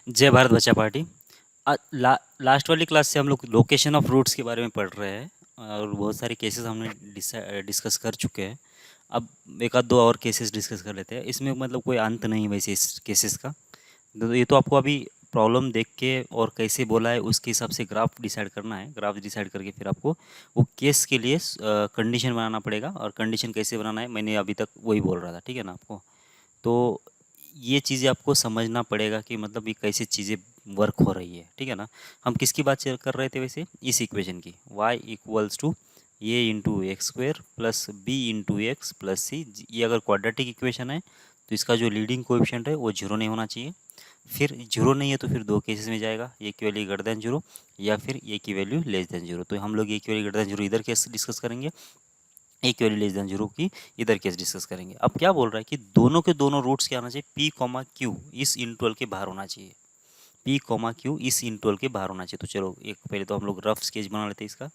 जय भारत बच्चा party. Last वाली क्लास से हम लोग लोकेशन ऑफ रूट्स के बारे में पढ़ रहे हैं और बहुत सारे केसेस हमने डिस्कस कर चुके हैं। अब एक आध दो और केसेस डिस्कस कर लेते हैं। इसमें मतलब कोई अंत नहीं है वैसे इस केसेस का। तो ये तो आपको अभी प्रॉब्लम देख के और कैसे बोला है उसके हिसाब से ग्राफ डिसाइड करना है। ग्राफ डिसाइड करके फिर आपको वो केस के लिए कंडीशन बनाना पड़ेगा, और कंडीशन कैसे बनाना है मैंने अभी तक वही बोल रहा था, ठीक है ना आपको। तो ये चीज़ें आपको समझना पड़ेगा कि मतलब ये कैसे चीज़ें वर्क हो रही है, ठीक है ना। हम किसकी बात कर रहे थे वैसे, इस इक्वेशन की, y equals to A into X square plus B into X plus C. ये अगर क्वाड्रेटिक इक्वेशन है तो इसका जो लीडिंग कोएफिशिएंट है वो जीरो नहीं होना चाहिए। फिर जीरो नहीं है तो फिर दो केसेस में जाएगा, ए की वैल्यू ग्रेटर देन जीरो या फिर ए की वैल्यू लेस देन जीरो। तो हम लोग ए की वैल्यू ग्रेटर देन जीरो इधर केस डिस्कस करेंगे, ए की वैल्यू लेस देन जीरो की इधर केस डिस्कस करेंगे। अब क्या बोल रहा है कि दोनों के दोनों रूट्स क्या होना चाहिए, पी कॉमा क्यू इस इंटरवल के बाहर होना चाहिए। पी कॉमा क्यू इस इंटरवल के बाहर होना चाहिए। तो चलो एक पहले तो हम लोग रफ स्केच बना लेते हैं इसका।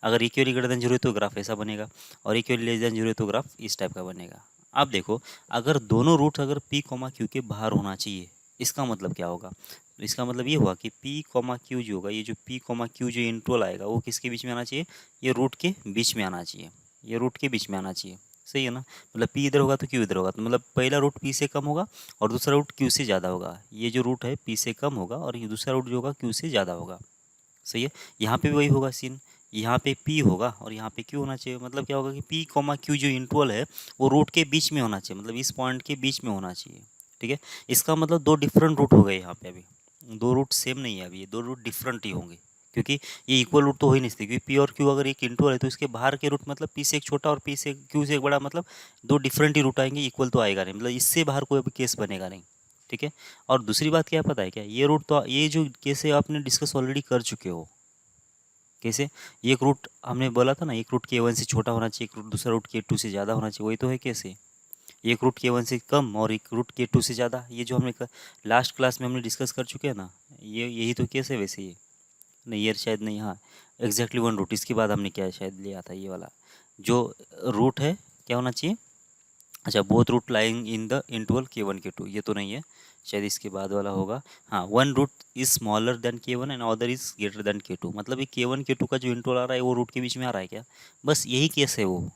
अगर ए की वैल्यू ग्रेटर देन जीरो है तो ग्राफ ऐसा बनेगा, और ए की वैल्यू लेस देन जीरो है तो ग्राफ इस टाइप का बनेगा। अब देखो, अगर दोनों रूट्स अगर पी कॉमा क्यू के बाहर होना चाहिए, इसका मतलब क्या होगा। तो इसका मतलब ये हुआ कि पी कॉमा क्यू जो होगा, ये जो पी कॉमा क्यू जो इंटरवल आएगा वो किसके बीच में आना चाहिए, ये रूट के बीच में आना चाहिए। ये रूट के बीच में आना चाहिए, सही है ना। मतलब पी इधर होगा तो क्यू इधर होगा, तो मतलब पहला रूट पी से कम होगा और दूसरा रूट क्यू से ज़्यादा होगा। ये जो रूट है पी से कम होगा और ये दूसरा रूट जो होगा क्यू से ज़्यादा होगा, सही है। यहाँ पे भी वही होगा सीन, यहाँ पे पी होगा और यहाँ पे क्यू होना चाहिए। मतलब क्या होगा कि पी कॉमा क्यू जो इंटरवल है वो रूट के बीच में होना चाहिए, मतलब इस पॉइंट के बीच में होना चाहिए, ठीक है। इसका मतलब दो डिफरेंट रूट हो गए यहाँ पे। अभी दो रूट सेम नहीं है, अभी ये दो रूट डिफरेंट ही होंगे, क्योंकि ये इक्वल रूट तो हो ही नहीं सकते। क्योंकि पी और क्यू अगर एक इंटरवल है तो इसके बाहर के रूट मतलब पी से एक छोटा और पी से क्यू से एक बड़ा, मतलब दो डिफरेंट ही रूट आएंगे, इक्वल तो आएगा नहीं। मतलब इससे बाहर कोई भी केस बनेगा नहीं, ठीक है। और दूसरी बात क्या है पता है क्या, ये रूट तो ये जो केस है आपने डिस्कस ऑलरेडी कर चुके हो। कैसे, एक रूट हमने बोला था ना, एक रूट के वन से छोटा होना चाहिए, एक रूट दूसरा रूट के टू से ज़्यादा होना चाहिए, वही तो है। कैसे, एक रूट के वन से कम और एक रूट के टू से ज़्यादा, ये जो हमने लास्ट क्लास में हमने डिस्कस कर चुके हैं ना, ये यही तो केस है वैसे। ये नहीं, ये शायद नहीं, हाँ एग्जैक्टली वन रूट, इसके बाद हमने क्या शायद लिया था ये वाला जो रूट है, क्या होना चाहिए। अच्छा, both root lying in the interval K one K two, ये तो नहीं है, शायद इसके बाद वाला होगा। हाँ, one root is smaller than K one and other is greater than K two. मतलब ये के वन के टू का जो इंटरवल आ रहा है वो रूट के बीच में आ रहा है क्या, बस यही केस है वो।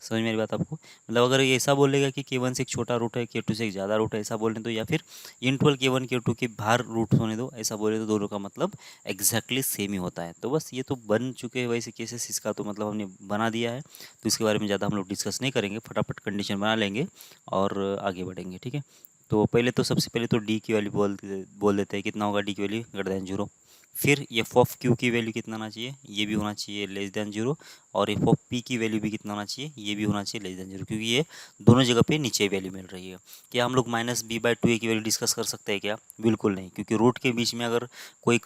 समझ मेरी बात आपको। मतलब अगर ये ऐसा बोलेगा कि के वन से एक छोटा रूट है, के टू से एक ज़्यादा रूट है ऐसा बोलने दो, या फिर interval K one K to के बाहर रूट होने दो ऐसा बोले, तो दोनों का मतलब एग्जैक्टली सेम ही होता है। तो बस ये तो बन चुके हैं वैसे केसेस, इसका तो मतलब हमने बना दिया है। तो इसके बारे में ज़्यादा हम लोग डिस्कस नहीं करेंगे, फटाफट कंडीशन बना लेंगे और आगे बढ़ेंगे, ठीक है। तो पहले तो सबसे पहले तो डी की वैल्यू बोल देते हैं, कितना होगा डी की वैल्यू ग्रेटर देन जीरो। फिर एफ ऑफ क्यू की वैल्यू कितना होना चाहिए, ये भी होना चाहिए लेस देन जीरो। और एफ ऑफ पी की वैल्यू भी कितना होना चाहिए, ये भी होना चाहिए लेस देन जीरो, क्योंकि ये दोनों जगह पे नीचे वैल्यू मिल रही है। क्या हम लोग माइनस बी बाई टू ए की वैल्यू डिस्कस कर सकते हैं क्या, बिल्कुल नहीं, क्योंकि रूट के बीच में अगर कोई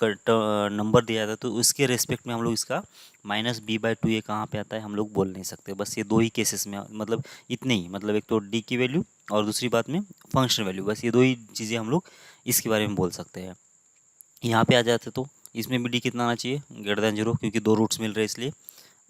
नंबर दिया जाता है तो उसके रेस्पेक्ट में हम लोग इसका माइनस बी बाई टू ए कहाँ पे आता है हम लोग बोल नहीं सकते। बस ये दो ही केसेस में, मतलब इतने ही, मतलब एक तो डी की वैल्यू और दूसरी बात में फंक्शन वैल्यू, बस ये दो ही चीज़ें हम लोग इसके बारे में बोल सकते हैं। यहाँ पे आ जाते तो इसमें भी डी कितना आना चाहिए, ग्रेटर देन जीरो, क्योंकि दो रूट्स मिल रहे हैं इसलिए।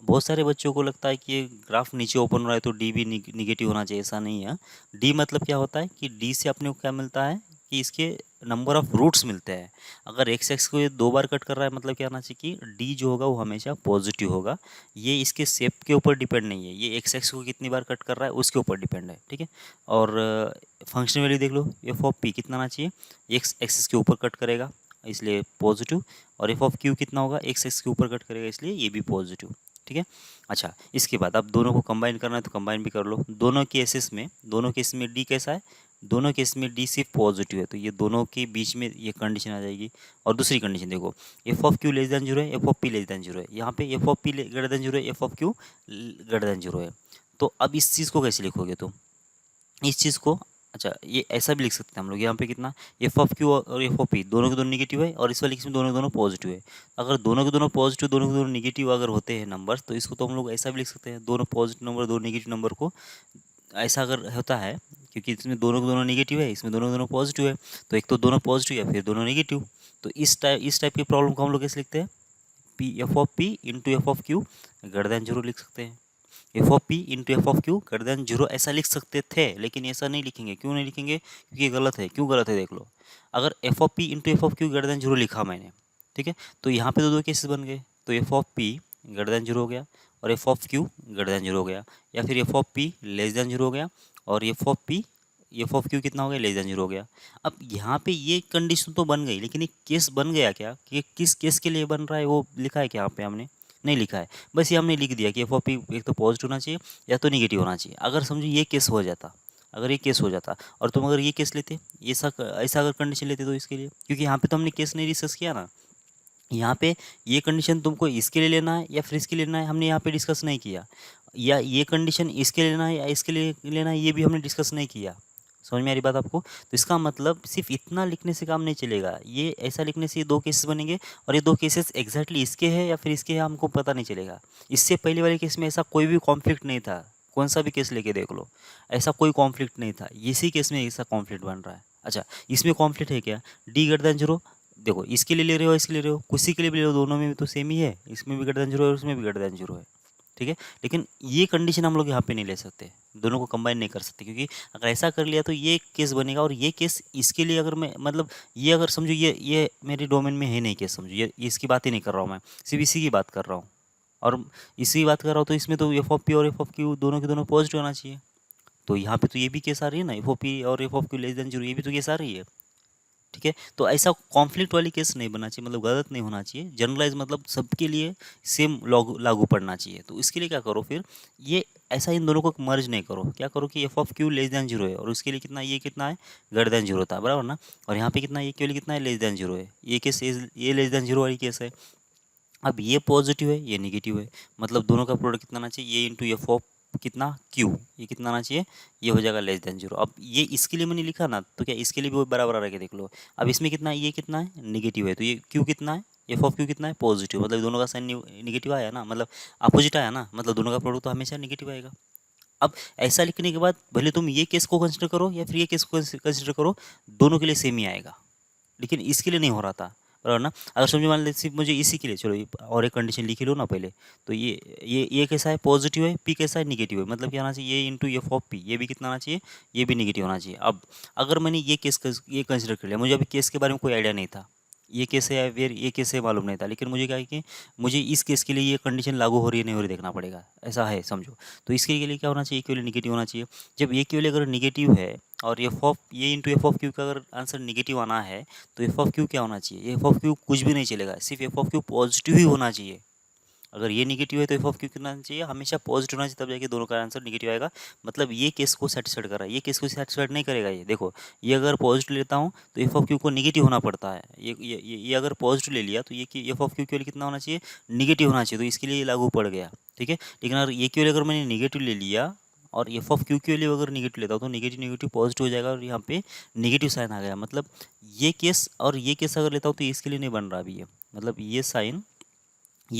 बहुत सारे बच्चों को लगता है कि ये ग्राफ नीचे ओपन हो रहा है तो डी भी निगेटिव होना चाहिए, ऐसा नहीं है। डी मतलब क्या होता है कि डी से अपने को क्या मिलता है कि इसके नंबर ऑफ रूट्स मिलते हैं। अगर एक्स एक्स को ये दो बार कट कर रहा है मतलब क्या आना चाहिए कि डी जो होगा वो हमेशा पॉजिटिव होगा। ये इसके शेप के ऊपर डिपेंड नहीं है, ये एक्स एक्स को कितनी बार कट कर रहा है उसके ऊपर डिपेंड है, ठीक है। और फंक्शन वैल्यू देख लो, एफ ऑफ पी कितना आना चाहिए, एक्स एक्सिस के ऊपर कट करेगा इसलिए पॉजिटिव, और एफ ऑफ क्यू कितना होगा, एक्स एक्स के ऊपर कट करेगा इसलिए ये भी पॉजिटिव, ठीक है। अच्छा, इसके बाद अब दोनों को कंबाइन करना है तो कंबाइन भी कर लो। दोनों केसेस में डी कैसा है, दोनों केस में डी सिर्फ पॉजिटिव है, तो ये दोनों के बीच में ये कंडीशन आ जाएगी। और दूसरी कंडीशन देखो, F of Q less than zero है, F of P less than zero है। यहाँ पे F of P greater than zero है, F of Q greater than zero है। तो अब इस चीज़ को कैसे लिखोगे तुम, इस चीज़ को, अच्छा ये ऐसा भी लिख सकते हैं हम लोग, यहाँ पे कितना एफ ऑफ क्यू और एफ ऑफ पी दोनों के दोनों निगेटिव है, और इस वाले केस में दोनों के दोनों पॉजिटिव है। अगर दोनों के दोनों पॉजिटिव दोनों के दोनों निगेटिव अगर होते हैं नंबर, तो इसको तो हम लोग ऐसा भी लिख सकते हैं, दोनों पॉजिटिव नंबर दो नेगेटिव नंबर को, ऐसा अगर होता है, क्योंकि इसमें दोनों के दोनों निगेटिव है, इसमें दोनों के दोनों पॉजिटिव है, तो एक तो दोनों पॉजिटिव या फिर दोनों निगेटिव। तो इस टाइप की प्रॉब्लम को हम लोग कैसे लिखते हैं, P F of P into F of Q greater than zero लिख सकते हैं। F of P into F of Q greater than zero ऐसा लिख सकते थे, लेकिन ऐसा नहीं लिखेंगे। क्यों नहीं लिखेंगे, क्योंकि ये गलत है। क्यों गलत है देख लो, अगर F of P into F of Q greater than zero लिखा मैंने, ठीक है, तो यहाँ पे तो दो केसेस बन गए, तो F of P greater than zero हो गया और F of Q greater than zero हो गया, या फिर F of P less than zero हो गया और एफ ऑफ क्यू कितना हो गया, लेस देन जीरो हो गया। अब यहाँ पे ये कंडीशन तो बन गई, लेकिन एक केस बन गया क्या, कि किस केस के लिए बन रहा है वो लिखा है क्या यहाँ पे, हमने नहीं लिखा है, बस ये हमने लिख दिया कि एफ ऑफ पी एक तो पॉजिटिव होना चाहिए या तो निगेटिव होना चाहिए। अगर समझो ये केस हो जाता, अगर ये केस हो जाता और तुम अगर ये केस लेते, ऐसा अगर कंडीशन लेते तो इसके लिए, क्योंकि यहाँ पे तो हमने केस नहीं डिस्कस किया ना, यहाँ पे ये कंडीशन तुमको इसके लिए लेना है या फिर इसके लिए लेना है, हमने यहाँ पे डिस्कस नहीं किया, या ये कंडीशन इसके लिए लेना है या इसके लिए लेना है, ये भी हमने डिस्कस नहीं किया। समझ में आ रही बात आपको? तो इसका मतलब सिर्फ इतना लिखने से काम नहीं चलेगा, ये ऐसा लिखने से ये दो केसेस बनेंगे और ये दो केसेस एग्जैक्टली इसके हैं या फिर इसके हैं हमको पता नहीं चलेगा। इससे पहले वाले केस में ऐसा कोई भी कॉन्फ्लिक्ट नहीं था, कौन सा भी केस लेके देख लो, ऐसा कोई कॉन्फ्लिक्ट नहीं था, इसी केस में ऐसा कॉन्फ्लिक्ट बन रहा है। अच्छा, इसमें कॉन्फ्लिक्ट है क्या, डी ग्रेटर देन जीरो, देखो इसके लिए ले रहे हो इसके ले रहे हो, किसी के लिए भी ले रहे हो, दोनों में भी तो सेम ही है, इसमें भी ग्रेटर देन जीरो है उसमें भी ग्रेटर देन जीरो है, ठीक है। लेकिन ये कंडीशन हम लोग यहाँ पे नहीं ले सकते, दोनों को कंबाइन नहीं कर सकते, क्योंकि अगर ऐसा कर लिया तो ये केस बनेगा और ये केस इसके लिए, अगर मैं मतलब ये अगर समझो ये मेरे डोमेन में है नहीं केस, समझो ये इसकी बात ही नहीं कर रहा हूँ मैं, सिर्फ इसी की बात कर रहा हूँ, और इसी की बात कर रहा हूँ, तो इसमें तो एफ ऑफ पी और एफ ऑफ क्यू दोनों के दोनों पॉजिटिव होना चाहिए। तो यहाँ पे तो ये भी केस आ रही है ना, एफ ऑफ पी और F of Q less than zero, ये भी तो केस आ रही है, ठीक है। तो ऐसा कॉन्फ्लिक्ट वाली केस नहीं बनना चाहिए, मतलब गलत नहीं होना चाहिए, जनरलाइज मतलब सबके लिए सेम लागू पड़ना चाहिए। तो इसके लिए क्या करो फिर, ये ऐसा इन दोनों को मर्ज नहीं करो, क्या करो कि F of Q less than zero है और उसके लिए कितना, ये कितना है, ग्रेटर देन जीरो था, बराबर ना, और यहाँ पे कितना, ये के लिए कितना है, लेस देन जीरो है, ये केस ये लेस देन जीरो वाली केस है। अब ये पॉजिटिव है ये निगेटिव है, मतलब दोनों का प्रोडक्ट कितना आना चाहिए, ये इंटू एफ ऑफ कितना क्यू, ये कितना आना चाहिए, ये हो जाएगा लेस देन जीरो। अब ये इसके लिए मैंने लिखा ना, तो क्या इसके लिए भी वो बराबर आ रहा है, देख लो। अब इसमें कितना है, ये कितना है, निगेटिव है, तो ये क्यू कितना है, एफ ऑफ क्यू कितना है, पॉजिटिव, मतलब दोनों का साइन निगेटिव आया ना, मतलब अपोजिट आया ना, मतलब दोनों का प्रोडक्ट तो हमेशा निगेटिव आएगा। अब ऐसा लिखने के बाद भले तुम ये केस को कंसिडर करो या फिर ये केस को कंसिडर करो, दोनों के लिए सेम ही आएगा, लेकिन इसके लिए नहीं हो रहा था, बराबर ना। अगर समझो मान लीजिए सिर्फ मुझे इसी के लिए, चलो और एक कंडीशन लिख ही लो ना पहले, तो ये कैसा है, पॉजिटिव है, पी कैसा है, निगेटिव है, मतलब क्या आना चाहिए, ये इंटू एफ ऑफ पी, ये भी कितना आना चाहिए, ये भी निगेटिव होना चाहिए। अब अगर मैंने ये ये कंसिडर कर लिया, मुझे अभी केस के बारे में कोई आइडिया नहीं था, ये केस है या फिर ये केस है मालूम नहीं था, लेकिन मुझे क्या है कि मुझे इस केस के लिए ये कंडीशन लागू हो रही है नहीं हो रही देखना पड़ेगा, ऐसा है समझो। तो इसके लिए क्या होना चाहिए, केवल निगेटिव होना चाहिए। जब ये केवल अगर निगेटिव है और एफ ऑफ ये इंटू एफ ऑफ क्यू का अगर आंसर निगेटिव आना है, तो एफ ऑफ क्यू क्या होना चाहिए, एफ ऑफ क्यू कुछ भी नहीं चलेगा, सिर्फ एफ ऑफ क्यू पॉजिटिव ही होना चाहिए। अगर ये निगेटिव है तो एफ ऑफ क्यू कितना चाहिए, हमेशा पॉजिटिव होना चाहिए, तब जाके दोनों का आंसर निगेटिव आएगा। मतलब ये केस को सेटिस्फाइड कर रहा है, ये केस को सेटिस्फाइड नहीं करेगा। ये देखो, ये अगर पॉजिटिव लेता हूँ तो एफ ऑफ क्यू को निगेटिव होना पड़ता है, ये अगर पॉजिटिव ले लिया तो ये एफ ऑफ क्यू के लिए कितना होना चाहिए, निगेटिव होना चाहिए, तो इसके लिए लागू पड़ गया, ठीक है। लेकिन अगर ये के लिए अगर मैंने निगेटिव ले लिया और एफ ऑफ क्यू के लिए अगर निगेटिव लेता हूँ तो निगेटिव निगेटिव पॉजिटिव हो जाएगा और यहाँ पे निगेटिव साइन आ गया। मतलब ये केस और ये केस अगर लेता हूँ तो इसके लिए नहीं बन रहा अभी ये, मतलब ये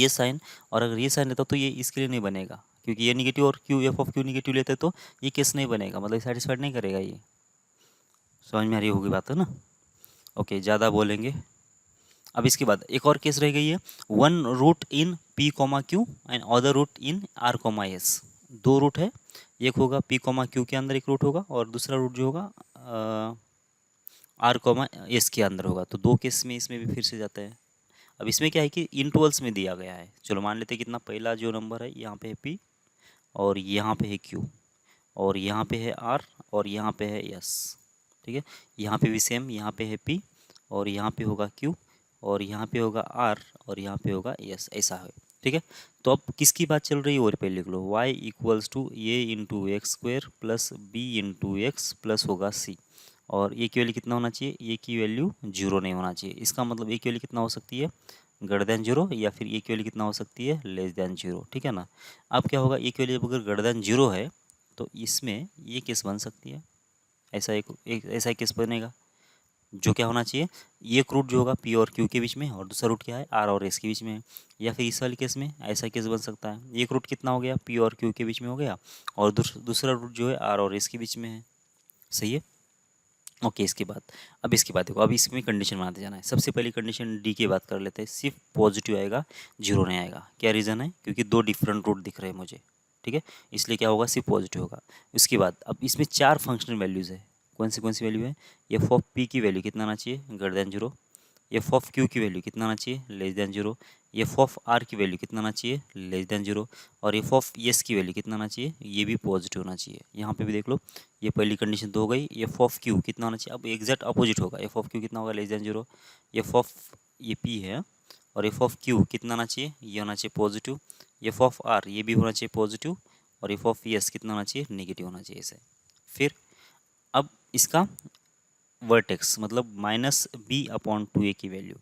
साइन और अगर ये साइन लेता तो ये इसके लिए नहीं बनेगा, क्योंकि ये निगेटिव और Q F of Q negative लेते तो ये केस नहीं बनेगा, मतलब सेटिस्फाइड नहीं करेगा ये। समझ में आ रही होगी बात, है ना? ओके, ज़्यादा बोलेंगे। अब इसके बाद एक और केस रह गई है, one root in P comma Q and other root in R comma S. दो रूट है, एक होगा पी कोमा क्यू के अंदर एक रूट होगा और दूसरा रूट जो होगा आर कोमा एस के अंदर होगा। तो दो केस में इसमें भी फिर से जाता है। अब इसमें क्या है कि इंटरवल्स में दिया गया है, चलो मान लेते हैं कितना, पहला जो नंबर है यहाँ पे है पी और यहाँ पे है क्यू और यहाँ पे है आर और यहाँ पे है एस, ठीक है। यहाँ पे भी सेम, यहाँ पे है पी और यहाँ पे होगा क्यू और यहाँ पे होगा आर और यहाँ पे होगा एस, ऐसा है, ठीक है। तो अब किसकी बात चल रही है और पहले लिख लो, y equals to A into X square plus B into X plus होगा सी, और ए की वैल्यू कितना होना चाहिए, ए की वैल्यू जीरो नहीं होना चाहिए। इसका मतलब ए की वैल्यू कितना हो सकती है, ग्रेटर देन जीरो, या फिर ए की वैल्यू कितना हो सकती है, लेस देन जीरो, ठीक है ना। अब क्या होगा, ए की वैल्यू अगर ग्रेटर देन जीरो है तो इसमें ये केस बन सकती है, ऐसा ऐसा एक केस बनेगा, जो क्या होना चाहिए, एक रूट जो होगा पी और क्यू के बीच में और दूसरा रूट क्या है, आर और एस के बीच में है। या फिर इस वाले केस में ऐसा केस बन सकता है, एक रूट कितना हो गया, पी और क्यू के बीच में हो गया और दूसरा रूट जो है आर और एस के बीच में है, सही है। ओके, इसके बाद अब इसके बाद देखो, अब इसमें कंडीशन बनाते जाना है। सबसे पहली कंडीशन डी की बात कर लेते हैं, सिर्फ पॉजिटिव आएगा, जीरो नहीं आएगा। क्या रीज़न है, क्योंकि दो डिफरेंट रूट दिख रहे हैं मुझे, ठीक है, इसलिए क्या होगा, सिर्फ पॉजिटिव होगा। उसके बाद अब इसमें चार फंक्शनल वैल्यूज़ है, कौन सी वैल्यू है, एफ ऑफ पी की वैल्यू कितना आना चाहिए, greater than zero, F of Q की वैल्यू कितना आना चाहिए, less than zero, F of R की वैल्यू कितना आना चाहिए, लेस देन जीरो, और एफ ऑफ एस की वैल्यू कितना आना चाहिए, ये भी पॉजिटिव होना चाहिए। यहाँ पे भी देख लो, ये पहली कंडीशन तो हो गई। एफ ऑफ क्यू कितना होना चाहिए, अब एग्जैक्ट अपोजिट होगा, एफ ऑफ क्यू कितना होगा, less than zero, F of ये पी है और एफ ऑफ क्यू कितना आना चाहिए, ये होना चाहिए पॉजिटिव, एफ ऑफ आर ये भी होना चाहिए पॉजिटिव, और एफ ऑफ एस कितना होना चाहिए, नेगेटिव होना चाहिए इसे। फिर अब इसका वर्टेक्स मतलब माइनस बी अपॉन टू ए की वैल्यू,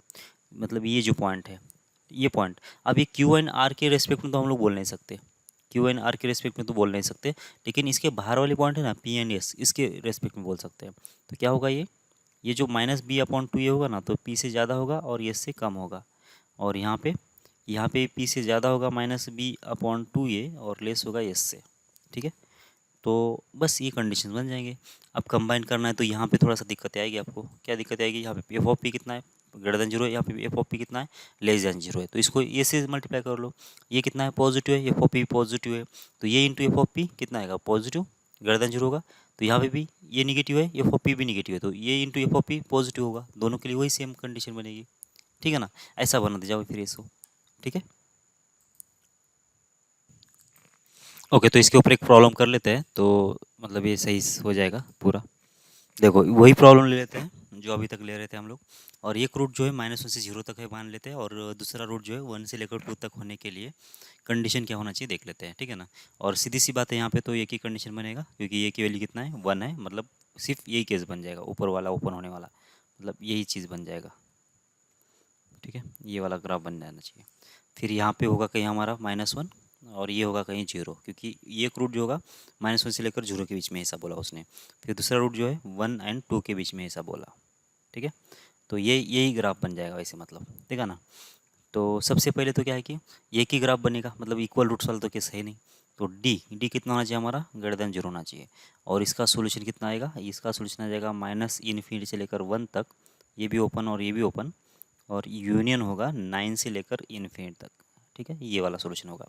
मतलब ये जो पॉइंट है, ये पॉइंट, अब ये क्यू एंड आर के रेस्पेक्ट में तो हम लोग बोल नहीं सकते, क्यू एंड आर के रेस्पेक्ट में तो बोल नहीं सकते, लेकिन इसके बाहर वाले पॉइंट है ना, पी एंड एस, इसके रेस्पेक्ट में बोल सकते हैं। तो क्या होगा, ये जो माइनस बी अपॉन टू ये होगा ना, तो पी से ज़्यादा होगा और एस से कम होगा, और यहाँ पे पी से ज़्यादा होगा माइनस बी अपॉन टू ए, और लेस होगा एस से। ठीक है, तो बस ये कंडीशन बन जाएंगे। अब कंबाइन करना है तो यहाँ पे थोड़ा सा दिक्कत आएगी आपको, क्या दिक्कत आएगी, यहाँ पे एफ ऑफ पी कितना है, ग्रेटर देन जीरो है, यहाँ पे एफ ऑफ पी कितना है, लेस देन जीरो है, तो इसको ये से मल्टीप्लाई कर लो, ये कितना है, पॉजिटिव है, एफ ऑफ पी पॉजिटिव है, तो ये इंटू एफ ऑफ पी कितना आएगा, पॉजिटिव, ग्रेटर देन जीरो होगा, तो यहाँ पे भी ये निगेटिव है, एफ ऑफ पी भी निगेटिव है, तो ये into F of P positive होगा, दोनों के लिए वही सेम कंडीशन बनेगी। ठीक है ना, ऐसा बना दे जाओ फिर इसको। ठीक है, ओके, तो इसके ऊपर एक प्रॉब्लम कर लेते हैं, तो मतलब ये सही हो जाएगा पूरा। देखो वही प्रॉब्लम ले लेते हैं जो अभी तक ले रहे थे हम लोग, और एक रूट जो है माइनस वन से जीरो तक है मान लेते हैं, और दूसरा रूट जो है वन से लेकर टू तक होने के लिए कंडीशन क्या होना चाहिए देख लेते हैं। ठीक है ना, और सीधी सी बात है, यहाँ पे तो एक ही कंडीशन बनेगा, क्योंकि ये की वैल्यू कितना है, वन है, मतलब सिर्फ यही केस बन जाएगा, ऊपर वाला ओपन होने वाला, मतलब यही चीज़ बन जाएगा। ठीक है, ये वाला ग्राफ बन जाना चाहिए। फिर यहाँ पे होगा कहीं हमारा माइनस वन, और ये होगा कहीं जीरो, क्योंकि ये एक रूट जो होगा माइनस वन से लेकर जीरो के बीच में ऐसा बोला उसने। फिर दूसरा रूट जो है वन एंड टू के बीच में ऐसा बोला। ठीक है, तो ये यही ग्राफ बन जाएगा वैसे, मतलब ठीक है ना। तो सबसे पहले तो क्या है कि एक ही ग्राफ बनेगा, मतलब इक्वल रूट्स वाला तो केस है नहीं, तो डी कितना होना चाहिए हमारा, ग्रेटर देन जीरो होना चाहिए, और इसका सोल्यूशन कितना आएगा, इसका सोल्यूशन आ जाएगा माइनस इन्फिनिटी से लेकर वन तक, ये भी ओपन और ये भी ओपन, और यूनियन होगा नाइन से लेकर इन्फिनिट तक। ठीक है, ये वाला सोल्यूशन होगा,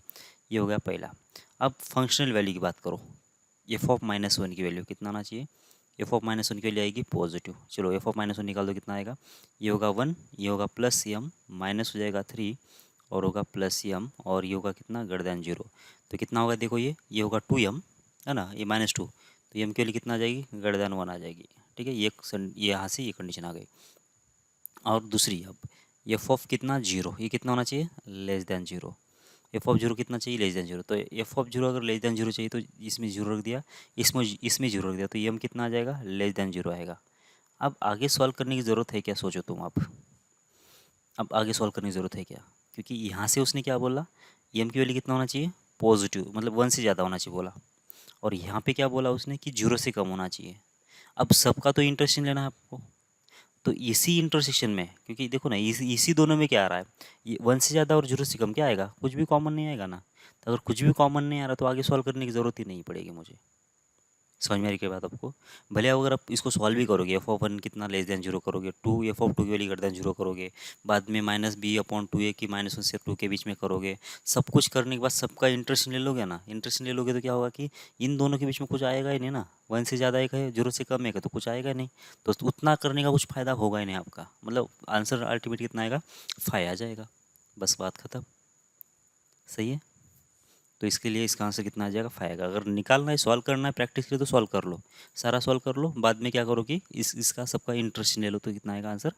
ये हो गया पहला। अब फंक्शनल वैल्यू की बात करो, एफ ऑफ माइनस वन की वैल्यू कितना आना चाहिए, एफ ऑफ माइनस वन की वैल्यू आएगी पॉजिटिव, चलो एफ ऑफ माइनस वन निकाल दो, कितना आएगा, ये होगा वन, ये होगा प्लस एम, माइनस हो जाएगा थ्री, और होगा प्लस एम, और ये होगा कितना, ग्रेटर देन जीरो, तो कितना होगा देखो, ये होगा टू एम, है ना, ये माइनस टू, तो एम के लिए कितना आ जाएगी, ग्रेटर देन वन आ जाएगी। ठीक है, ये यहाँ से ये कंडीशन आ गई। और दूसरी, अब एफ ऑफ कितना, जीरो, ये कितना होना चाहिए, less than zero, F of zero कितना चाहिए, लेस देन जीरो, तो एफ ऑफ जीरो अगर लेस देन जीरो चाहिए तो इसमें जीरो रख दिया, इसमें जीरो रख दिया, तो एम कितना आ जाएगा, लेस देन जीरो आएगा। अब आगे सॉल्व करने की ज़रूरत है क्या, सोचो तुम, अब आगे सॉल्व करने की ज़रूरत है क्या, क्योंकि यहाँ से उसने क्या बोला, एम की वैल्यू कितना होना चाहिए, पॉजिटिव, मतलब वन से ज़्यादा होना चाहिए बोला, और यहाँ पे क्या बोला उसने कि जीरो से कम होना चाहिए। अब सबका तो इंटरेस्टिंग लेना है आपको, तो इसी इंटरसेक्शन में, क्योंकि देखो ना, इसी दोनों में क्या आ रहा है, ये वन से ज़्यादा और जीरो से कम क्या आएगा, कुछ भी कॉमन नहीं आएगा ना, तो अगर कुछ भी कॉमन नहीं आ रहा तो आगे सॉल्व करने की ज़रूरत ही नहीं पड़ेगी मुझे। समझ में आ रही क्या बात आपको, भले अगर आप इसको सॉल्व भी करोगे, एफ ऑफ वन कितना लेस देन जीरो करोगे, टू एफ ऑफ टू की वैल्यू ग्रेटर देन जीरो करोगे, बाद में माइनस बी अपॉन टू ए की माइनस वन से टू के बीच में करोगे, सब कुछ करने के बाद सबका इंटरेस्ट ले लोगे ना, इंटरेस्ट ले लोगे तो क्या होगा कि इन दोनों के बीच में कुछ आएगा ही नहीं ना, वन से ज़्यादा एक है, जीरो से कम एक है, तो कुछ आएगा नहीं, तो उतना करने का कुछ फ़ायदा होगा ही नहीं आपका, मतलब आंसर अल्टीमेट कितना आएगा, फाइव आ जाएगा, बस बात खत्म। सही है, तो इसके लिए इसका आंसर कितना आ जाएगा, फाइव आएगा। अगर निकालना है, सॉल्व करना है प्रैक्टिस के लिए, तो सॉल्व कर लो, सारा सॉल्व कर लो, बाद में क्या करो कि इसका सबका इंटरेस्ट ले लो, तो कितना आएगा आंसर,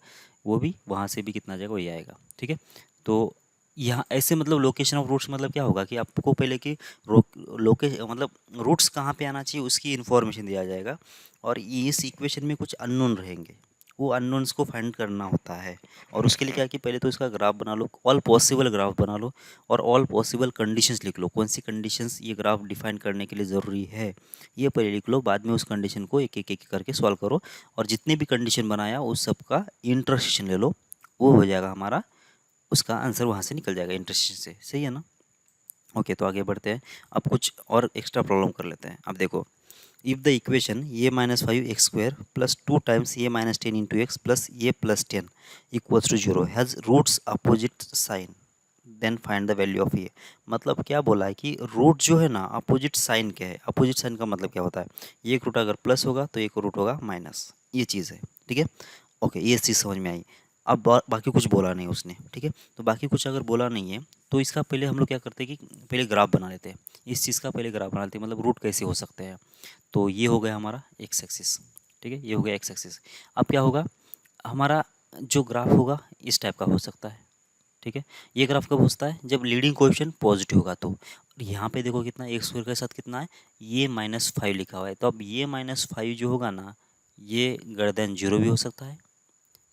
वो भी वहाँ से भी कितना आ जाएगा, वही आएगा। ठीक है, तो यहाँ ऐसे मतलब लोकेशन ऑफ रूट्स मतलब क्या होगा कि आपको पहले कि मतलब रूट्स कहाँ पे आना चाहिए उसकी इन्फॉर्मेशन दिया जाएगा, और इस इक्वेशन में कुछ अननोन रहेंगे, वो अननोन्स को फाइंड करना होता है, और उसके लिए क्या कि पहले तो इसका ग्राफ बना लो, ऑल पॉसिबल ग्राफ बना लो, और ऑल पॉसिबल कंडीशंस लिख लो, कौन सी कंडीशंस ये ग्राफ डिफाइन करने के लिए ज़रूरी है, ये पहले लिख लो, बाद में उस कंडीशन को एक एक एक करके सॉल्व करो, और जितने भी कंडीशन बनाया उस सब का इंटरसेक्शन ले लो, वो हो जाएगा हमारा, उसका आंसर वहाँ से निकल जाएगा इंटरसेक्शन से। सही है ना, ओके, तो आगे बढ़ते हैं। अब कुछ और एक्स्ट्रा प्रॉब्लम कर लेते हैं। अब देखो, if the equation A minus five X square plus two times A minus ten into X plus A plus ten equals to zero has roots opposite sign, then find the value of A. मतलब क्या बोला है कि root जो है ना opposite sign के है। अपोजिट साइन का मतलब क्या होता है, एक रूट अगर प्लस होगा तो एक रूट होगा माइनस, ये चीज़ है। ठीक है, ओके, ये चीज़ समझ में आई। अब बाकी कुछ बोला नहीं उसने। ठीक है, तो बाकी कुछ अगर बोला नहीं है तो इसका पहले हम लोग क्या करते हैं कि पहले ग्राफ बना लेते हैं। इस चीज़ का पहले ग्राफ बना लेते हैं, मतलब रूट कैसे हो सकते हैं। तो ये हो गया हमारा एक्स एक्सिस। ठीक है, ये हो गया एक्स एक्सिस। अब क्या होगा, हमारा जो ग्राफ होगा इस टाइप का हो सकता है। ठीक है, ये ग्राफ कब होता है, जब लीडिंग कोएफिशिएंट पॉजिटिव होगा। तो यहाँ पे देखो कितना, एक स्क्वायर के साथ कितना है, ये -5 लिखा हुआ है। तो अब ये -5 जो होगा ना, ये ग्रेटर देन 0 भी हो सकता है,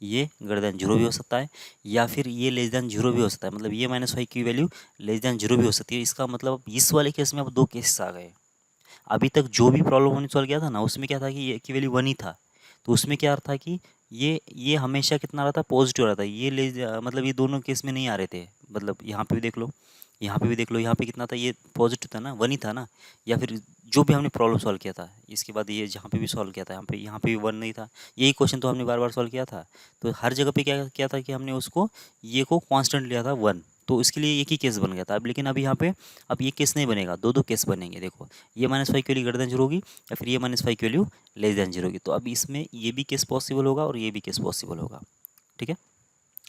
ये ग्रेटर देन 0 भी हो सकता है, या फिर ये लेस देन 0 भी हो सकता है। मतलब ये -5 की वैल्यू लेस देन 0 भी हो सकती है। इसका मतलब इस वाले केस में अब दो केसेस आ गए। अभी तक जो भी प्रॉब्लम हमने सॉल्व किया था ना, उसमें क्या था कि ये की वैल्यू 1 ही था। तो उसमें क्या था कि ये हमेशा कितना रहा था, पॉजिटिव रहा था। ये मतलब ये दोनों केस में नहीं आ रहे थे। मतलब यहाँ पे भी देख लो, यहाँ पे भी देख लो, यहाँ पे कितना था, ये पॉजिटिव था ना, 1 ही था ना। या फिर जो भी हमने प्रॉब्लम सॉल्व किया था, इसके बाद ये जहाँ पे भी सॉल्व किया था, यहाँ पे भी 1 नहीं था। यही क्वेश्चन तो हमने बार बार सॉल्व किया था। तो हर जगह पे क्या किया था कि हमने उसको ये को कांस्टेंट लिया था 1। तो इसके लिए एक ही केस बन गया था। अब लेकिन अभी यहाँ पे अब ये केस नहीं बनेगा, दो दो केस बनेंगे। देखो, ये -5 की वैल्यू ग्रेटर देन 0 होगी, या फिर ये -5 की वैल्यू लेस देन 0 होगी। तो अब इसमें ये भी केस पॉसिबल होगा और ये भी केस पॉसिबल होगा। ठीक है,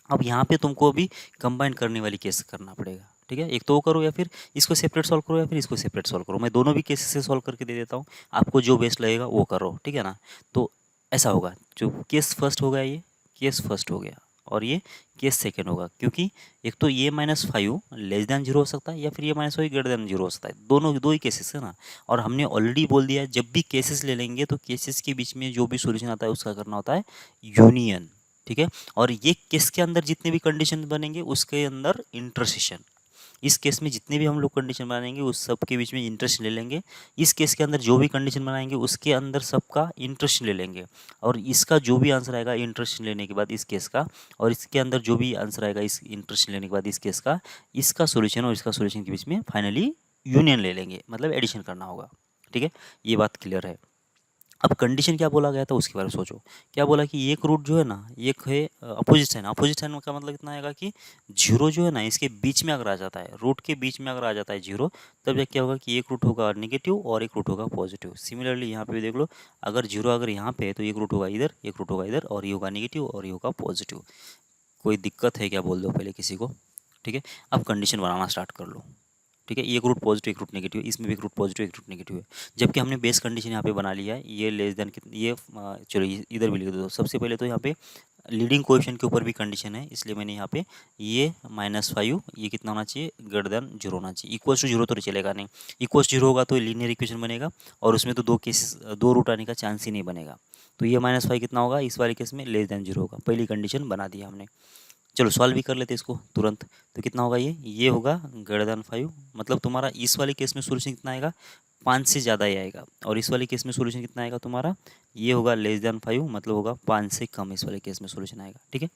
अब यहाँ पे तुमको अभी कंबाइन करने वाली केस करना पड़ेगा। ठीक है, एक तो वो करो, या फिर इसको सेपरेट सॉल्व करो, या फिर इसको सेपरेट सॉल्व करो। मैं दोनों भी केसेस से सॉल्व करके दे देता हूँ, आपको जो बेस्ट लगेगा वो करो। ठीक है ना। तो ऐसा होगा, जो केस फर्स्ट होगा, ये केस फर्स्ट हो गया, और ये केस सेकेंड होगा। क्योंकि एक तो ये -5 लेस देन 0 हो सकता है, या फिर ये -5 ग्रेटर देन 0 हो सकता है। दोनों दो ही केसेस है ना। और हमने ऑलरेडी बोल दिया है, जब भी केसेस ले लेंगे तो केसेस के बीच में जो भी सोल्यूशन आता है उसका करना होता है यूनियन। ठीक है, और ये केस के अंदर जितने भी कंडीशन बनेंगे उसके अंदर इंटरसेशन। इस केस में जितने भी हम लोग कंडीशन बनाएंगे उस सब के बीच में इंटरेस्ट ले लेंगे। इस केस के अंदर जो भी कंडीशन बनाएंगे उसके अंदर सबका इंटरेस्ट ले लेंगे। और इसका जो भी आंसर आएगा इंटरेस्ट लेने के बाद इस केस का, और इसके अंदर जो भी आंसर आएगा इस इंटरेस्ट लेने के बाद इस केस का, इसका सॉल्यूशन और इसका सॉल्यूशन के बीच में फाइनली यूनियन ले लेंगे, मतलब एडिशन करना होगा। ठीक है, ये बात क्लियर है। अब कंडीशन क्या बोला गया था उसके बारे में सोचो। क्या बोला कि एक रूट जो है ना, एक है अपोजिट साइन। अपोजिट साइन का मतलब कितना आएगा कि 0 जो है ना इसके बीच में अगर आ जाता है, रूट के बीच में अगर आ जाता है 0, तब जब क्या होगा कि एक रूट होगा नेगेटिव और एक रूट होगा पॉजिटिव। सिमिलरली यहाँ पे भी देख लो, अगर 0 अगर यहाँ पे है तो एक रूट होगा इधर, एक रूट होगा इधर, और ये होगा नेगेटिव और ये होगा पॉजिटिव। कोई दिक्कत है क्या, बोल दो पहले किसी को। ठीक है, अब कंडीशन बनाना स्टार्ट कर लो। ठीक है, एक रूट पॉजिटिव एक रूट नेगेटिव, इसमें भी एक रूट पॉजिटिव एक रूट नेगेटिव है। जबकि हमने बेस कंडीशन यहाँ पे बना लिया है, ये लेस देन ये चलो इधर भी लिख दो। सबसे पहले तो यहाँ पे लीडिंग कोएफिशिएंट के ऊपर भी कंडीशन है, इसलिए मैंने यहाँ पे ये -5 ये कितना होना चाहिए, ग्रेटर देन 0 होना चाहिए। इक्वल टू 0 तो चलेगा नहीं, इक्वल 0 होगा तो लीनियर इक्वेशन बनेगा, और उसमें तो दो रूट आने का चांस ही नहीं बनेगा। तो ये -5 कितना होगा, इस वाले केस में लेस देन 0 होगा। पहली कंडीशन बना दिया हमने। चलो सॉल्व भी कर लेते इसको तुरंत। तो कितना होगा, ये होगा ग्रेटर देन 5। मतलब तुम्हारा इस वाले केस में सोल्यूशन कितना आएगा, 5 से ज़्यादा ही आएगा। और इस वाले केस में सोल्यूशन कितना आएगा तुम्हारा, ये होगा लेस देन 5, मतलब होगा 5 से कम इस वाले केस में सोल्यूशन आएगा। ठीक है,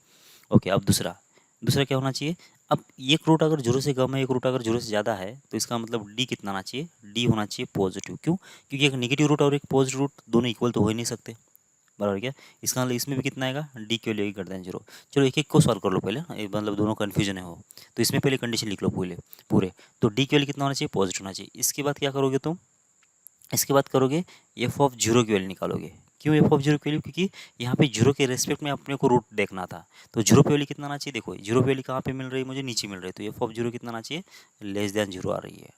ओके। अब दूसरा दूसरा क्या होना चाहिए। अब एक रूट अगर 0 से कम है, एक रूट अगर 0 से ज़्यादा है, तो इसका मतलब डी कितना आना चाहिए, डी होना चाहिए पॉजिटिव। क्यों, क्योंकि एक नेगेटिव रूट और एक पॉजिटिव रूट दोनों इक्वल तो हो ही नहीं सकते। बराबर क्या, इसका मतलब इसमें भी कितना आएगा, डी की वैल्यू ग्रेटर देन 0। चलो एक एक को सॉल्व कर लो पहले, मतलब दोनों कन्फ्यूजन है हो। तो इसमें पहले कंडीशन लिख लो पूरे पूरे। तो डी की वैल्यू कितना होना चाहिए, पॉजिटिव होना चाहिए। इसके बाद क्या करोगे तुम, इसके बाद करोगे एफ ऑफ 0 की वैल्यू निकालोगे। क्यों एफ ऑफ 0 की वैल्यू, क्योंकि यहाँ पे 0 के रेस्पेक्ट में अपने को रूट देखना था। तो 0 पे वैल्यू कितना आना चाहिए, देखो 0 पे वैल्यू कहाँ पे मिल रही है मुझे, नीचे मिल रही है। तो एफ ऑफ 0 कितना आना चाहिए, लेस देन 0 आ रही है।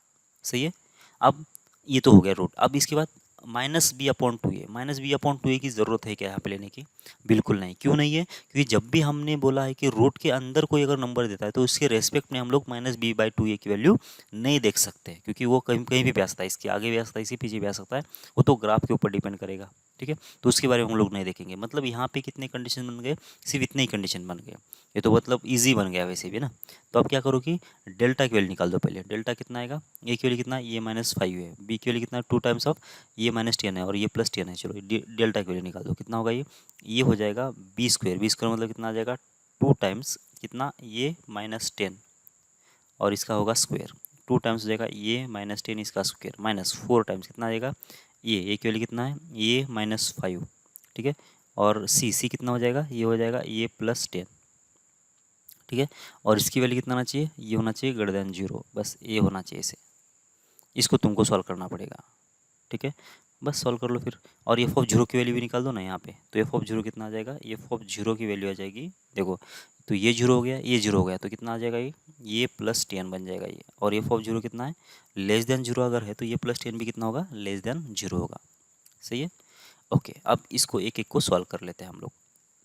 सही है। अब ये तो हो गया रूट। अब इसके बाद -b/2a, -b/2a की ज़रूरत है क्या यहाँ पे लेने की, बिल्कुल नहीं। क्यों नहीं है, क्योंकि जब भी हमने बोला है कि रूट के अंदर कोई अगर नंबर देता है तो उसके रेस्पेक्ट में हम लोग -b/2a की वैल्यू नहीं देख सकते, क्योंकि वो कहीं कहीं भी आ सकता है, इसके आगे भी आ सकता है, इसके पीछे भी आ सकता है। वो तो ग्राफ के ऊपर डिपेंड करेगा। ठीक है, तो उसके बारे में हम लोग नहीं देखेंगे। मतलब यहाँ पे कितने कंडीशन बन गए, सिर्फ इतने ही कंडीशन बन गए। ये तो मतलब ईजी बन गया वैसे भी ना। तो अब क्या करो कि डेल्टा की वैल्यू निकाल दो पहले। डेल्टा कितना आएगा, ए की वैल्यू कितना, ये -5 है, बी की वैल्यू कितना 2 टाइम्स ऑफ ये -10 है, और ये +10 है। चलो डेल्टा की वैल्यू निकाल दो, कितना होगा ये हो जाएगा b²। b² मतलब कितना आ जाएगा, 2 टाइम्स कितना, ये -10, और इसका होगा स्क्वायर। 2 टाइम्स हो जाएगा ये -10, इसका स्क्वायर, -4 टाइम्स कितना आ जाएगा, ये ए की वैल्यू कितना है, ये -5। ठीक है, और सी कितना हो जाएगा, ये हो जाएगा ये +10। ठीक है। और इसकी वैल्यू कितना होना चाहिए, ये होना चाहिए ग्रेटर देन 0, बस ये होना चाहिए इसे। इसको तुमको सॉल्व करना पड़ेगा, ठीक है। बस सॉल्व कर लो फिर। और एफ ऑफ जीरो की वैल्यू भी निकाल दो ना यहाँ पे। तो एफ ऑफ जीरो कितना आ जाएगा, एफ ऑफ जीरो की वैल्यू आ जाएगी, देखो तो ये जीरो हो गया, ये जीरो हो गया, तो कितना आ जाएगा ये प्लस 10 बन जाएगा ये। और एफ ऑफ जीरो कितना है, लेस देन जीरो अगर है तो ये प्लस 10 भी कितना होगा, लेस देन जीरो होगा। सही है। ओके, अब इसको एक एक को सॉल्व कर लेते हैं हम लोग।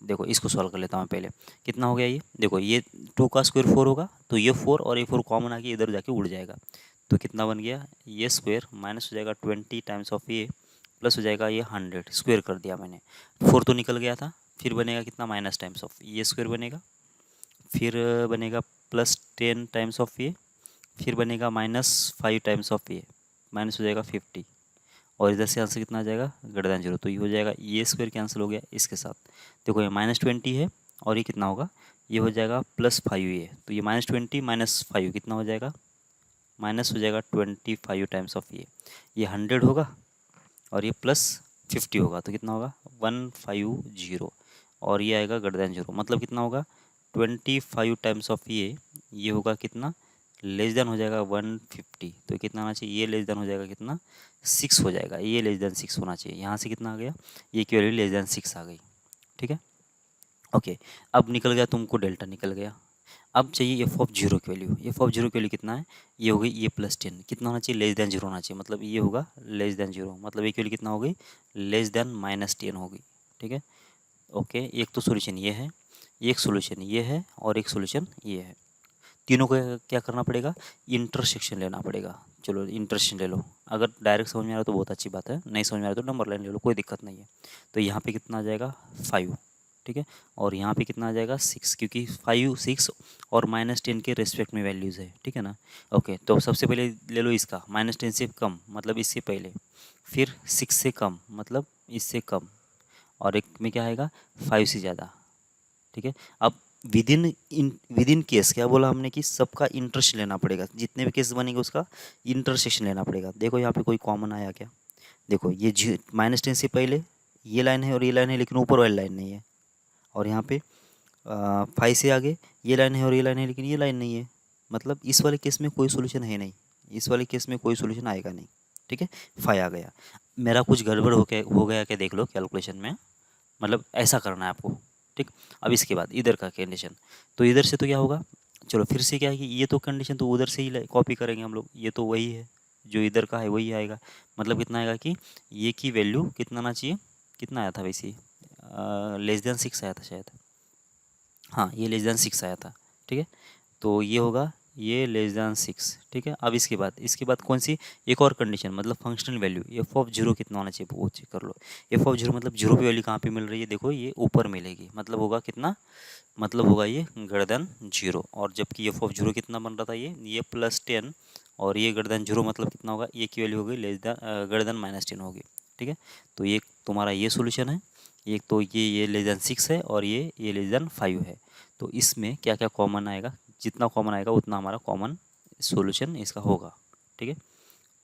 देखो इसको सॉल्व कर लेता हूँ पहले। कितना हो गया ये, देखो ये 2 का स्क्वायर 4 होगा, तो ये 4 और ये 4 कॉमन आके इधर जाके उड़ जाएगा। तो कितना बन गया, ये स्क्वायर माइनस हो जाएगा 20 टाइम्स ऑफ ये, प्लस हो जाएगा ये 100, स्क्वायर कर दिया मैंने। 4 तो निकल गया था, फिर बनेगा कितना, माइनस टाइम्स ऑफ ये स्क्वायर बनेगा, फिर बनेगा प्लस 10 टाइम्स ऑफ ये, फिर बनेगा -5 टाइम्स ऑफ ये, माइनस हो जाएगा 50। और इधर से आंसर कितना आ जाएगा, ग्रेटर देन 0, तो ये हो जाएगा, ये स्क्वायर कैंसिल हो गया इसके साथ। देखो ये -20 है और ये कितना होगा, ये हो जाएगा +5 ये, तो ये -20 -5 कितना हो जाएगा, माइनस हो जाएगा 25 टाइम्स ऑफ ये 100 होगा, और ये +50 होगा, तो कितना होगा 150। और ये आएगा ग्रेटर देन 0, मतलब कितना होगा 25 टाइम्स ऑफ ये होगा कितना, लेस देन हो जाएगा 150। तो कितना आना चाहिए, ये लेस देन हो जाएगा कितना, 6 हो जाएगा, ये लेस देन 6 होना चाहिए। यहाँ से कितना आ गया, ये की वैल्यू लेस देन 6 आ गई, ठीक है। ओके, अब निकल गया तुमको डेल्टा निकल गया। अब चाहिए एफ ऑफ जीरो की वैल्यू। एफ ऑफ जीरो की वैल्यू कितना है, ये हो गई ये +10, कितना होना चाहिए, लेस देन 0 होना चाहिए, मतलब ये होगा लेस देन 0, मतलब ये की वैल्यू कितना हो गई, लेस देन -10 होगी, ठीक है। ओके, एक तो सोल्यूशन ये है, एक सोल्यूशन ये है, और एक सोल्यूशन ये है। तीनों को क्या करना पड़ेगा, इंटरसेक्शन लेना पड़ेगा। चलो इंटरसेक्शन ले लो, अगर डायरेक्ट समझ में आ रहा है तो बहुत अच्छी बात है, नहीं समझ में आ रहा तो नंबर लाइन ले लो, कोई दिक्कत नहीं है। तो यहाँ पे कितना आ जाएगा 5, ठीक है। और यहाँ पे कितना आ जाएगा 6, क्योंकि 5 6 और -10 के रेस्पेक्ट में वैल्यूज़ है, ठीक है ना। ओके, तो सबसे पहले ले लो इसका -10 से कम, मतलब इससे पहले, फिर 6 से कम मतलब इससे कम, और एक में क्या आएगा 5 से ज़्यादा, ठीक है। अब विद इन केस क्या बोला हमने कि सबका इंटरेस्ट लेना पड़ेगा, जितने भी केस बनेंगे उसका इंटरसेक्शन लेना पड़ेगा। देखो यहाँ पे कोई कॉमन आया क्या, देखो ये -10 से पहले ये लाइन है और ये लाइन है, लेकिन ऊपर वाली लाइन नहीं है। और यहाँ पे 5 से आगे ये लाइन है और ये लाइन है, लेकिन ये लाइन नहीं है, मतलब इस वाले केस में कोई सोल्यूशन है नहीं, इस वाले केस में कोई सोल्यूशन आएगा नहीं, ठीक है। 5 आ गया, मेरा कुछ गड़बड़ हो गया क्या देख लो कैलकुलेशन में, मतलब ऐसा करना है आपको, ठीक। अब इसके बाद इधर का कंडीशन, तो इधर से तो क्या होगा, चलो फिर से क्या है कि ये तो कंडीशन तो उधर से ही कॉपी करेंगे हम लोग, ये तो वही है जो इधर का है वही आएगा। मतलब कितना आएगा कि ये की वैल्यू कितना आना चाहिए, कितना आया था वैसे, लेस देन 6 आया था शायद, हाँ ये लेस देन 6 आया था, ठीक है। तो ये होगा ये लेस देन 6, ठीक है। अब इसके बाद कौन सी, एक और कंडीशन, मतलब functional value F of zero कितना होना चाहिए वो चेक कर लो। एफ ऑफ जीरो मतलब जीरो की वैल्यू कहाँ पे मिल रही है, देखो ये ऊपर मिलेगी, मतलब होगा कितना, मतलब होगा ये ग्रेटर देन 0। और जबकि एफ ऑफ जीरो कितना बन रहा था, ये +10, और ये ग्रेटर देन 0 मतलब कितना होगा, ये की वैल्यू होगी लेस देन ग्रेटर देन -10 होगी, ठीक है। तो ये तुम्हारा ये सोल्यूशन है, एक तो ये लेस देन 6 है, और ये लेस देन 5 है। तो इसमें क्या क्या कॉमन आएगा, जितना कॉमन आएगा उतना हमारा कॉमन सॉल्यूशन इसका होगा, ठीक है।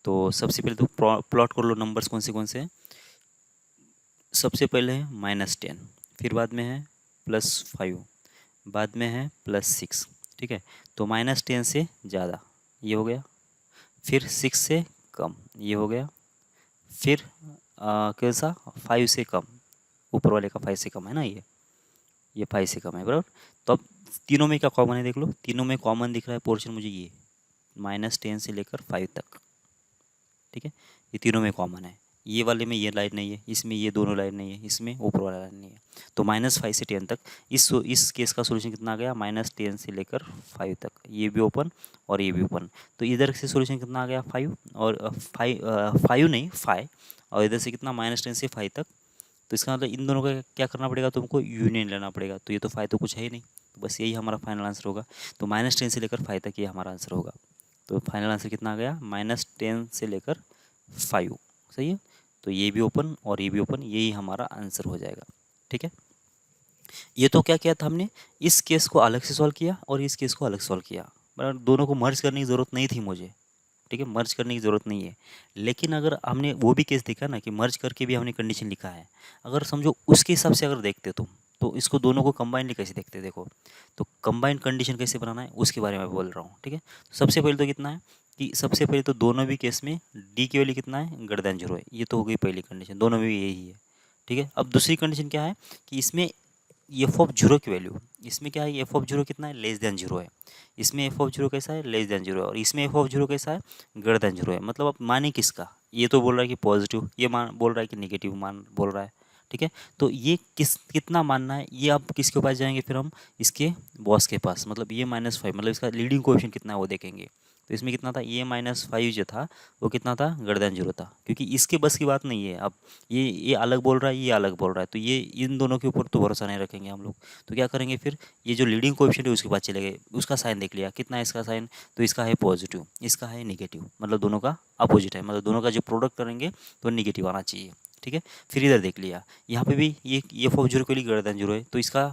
तो सबसे पहले तो प्लॉट कर लो नंबर्स कौन से हैं। सबसे पहले है -10, फिर बाद में है +5, बाद में है +6, ठीक है। तो -10 से ज़्यादा ये हो गया, फिर 6 से कम ये हो गया, फिर कैसा 5 से कम, ऊपर वाले का 5 से कम है ना, ये 5 से कम है, बराबर। तो अब तीनों में क्या कॉमन है देख लो, तीनों में कॉमन दिख रहा है पोर्शन मुझे ये -10 से लेकर 5 तक, ठीक है। ये तीनों में कॉमन है, ये वाले में ये लाइन नहीं है, इसमें ये दोनों लाइन नहीं है, इसमें ऊपर वाला लाइन नहीं है। तो -5 से 10 तक, इस केस का सोल्यूशन कितना आ गया, -10 से लेकर 5 तक, ये भी ओपन और ये भी ओपन। तो इधर से सोल्यूशन कितना आ गया 5, और 5 नहीं 5, और इधर से कितना -10 से 5 तक। तो इसका मतलब इन दोनों का क्या करना पड़ेगा, तुमको यूनियन लेना पड़ेगा। तो ये तो 5 तो कुछ है ही नहीं, तो बस यही हमारा फाइनल आंसर होगा। तो -10 से लेकर 5 तक ये हमारा आंसर होगा। तो फाइनल आंसर कितना आ गया, -10 से लेकर 5, सही है। तो ये भी ओपन और ये भी ओपन, यही हमारा आंसर हो जाएगा, ठीक है। ये तो क्या किया था हमने, इस केस को अलग से सॉल्व किया और इस केस को अलग सॉल्व किया, बट दोनों को मर्ज करने की ज़रूरत नहीं थी मुझे, ठीक है, मर्ज करने की ज़रूरत नहीं है। लेकिन अगर हमने वो भी केस देखा ना कि मर्ज करके भी हमने कंडीशन लिखा है, अगर समझो उसके हिसाब से अगर देखते तुम, तो इसको दोनों को कंबाइनली कैसे देखते हैं देखो। तो कंबाइंड कंडीशन कैसे बनाना है उसके बारे में बोल रहा हूँ, ठीक है। तो सबसे पहले तो कितना है कि सबसे पहले तो दोनों भी केस में डी की वैल्यू कितना है, ग्रेटर देन जीरो है। ये तो हो गई पहली कंडीशन, दोनों में भी यही है, ठीक है। अब दूसरी कंडीशन क्या है कि इसमें एफ ऑफ जीरो की वैल्यू, इसमें क्या है एफ ऑफ जीरो कितना है, लेस देन जीरो है। इसमें एफ ऑफ जीरो कैसा है, लेस देन जीरो है, और इसमें एफ ऑफ जीरो कैसा है, ग्रेटर देन जीरो है। मतलब अब माने किसका, ये तो बोल रहा है कि पॉजिटिव, ये मान बोल रहा है कि नेगेटिव मान बोल रहा है, ठीक है। तो ये कितना मानना है, ये आप किसके पास जाएंगे, फिर हम इसके बॉस के पास, मतलब ये -5, मतलब इसका लीडिंग कोएफिशिएंट कितना है वो देखेंगे। तो इसमें कितना था, ये -5 जो था वो कितना था, ग्रेटर देन जीरो था, क्योंकि इसके बस की बात नहीं है। अब ये अलग बोल रहा है, ये अलग बोल रहा है, तो ये इन दोनों के ऊपर तो भरोसा नहीं रखेंगे हम लोग। तो क्या करेंगे फिर, ये जो लीडिंग कोएफिशिएंट है उसके पास चले गए, उसका साइन देख लिया कितना है इसका साइन, तो इसका है पॉजिटिव, इसका है निगेटिव, मतलब दोनों का अपोजिट है, मतलब दोनों का जो प्रोडक्ट करेंगे तो निगेटिव आना चाहिए, ठीक है। फिर इधर देख लिया, यहाँ पे भी ये एफ ऑफ जीरो के लिए ग्रेटर देन जीरो है, तो इसका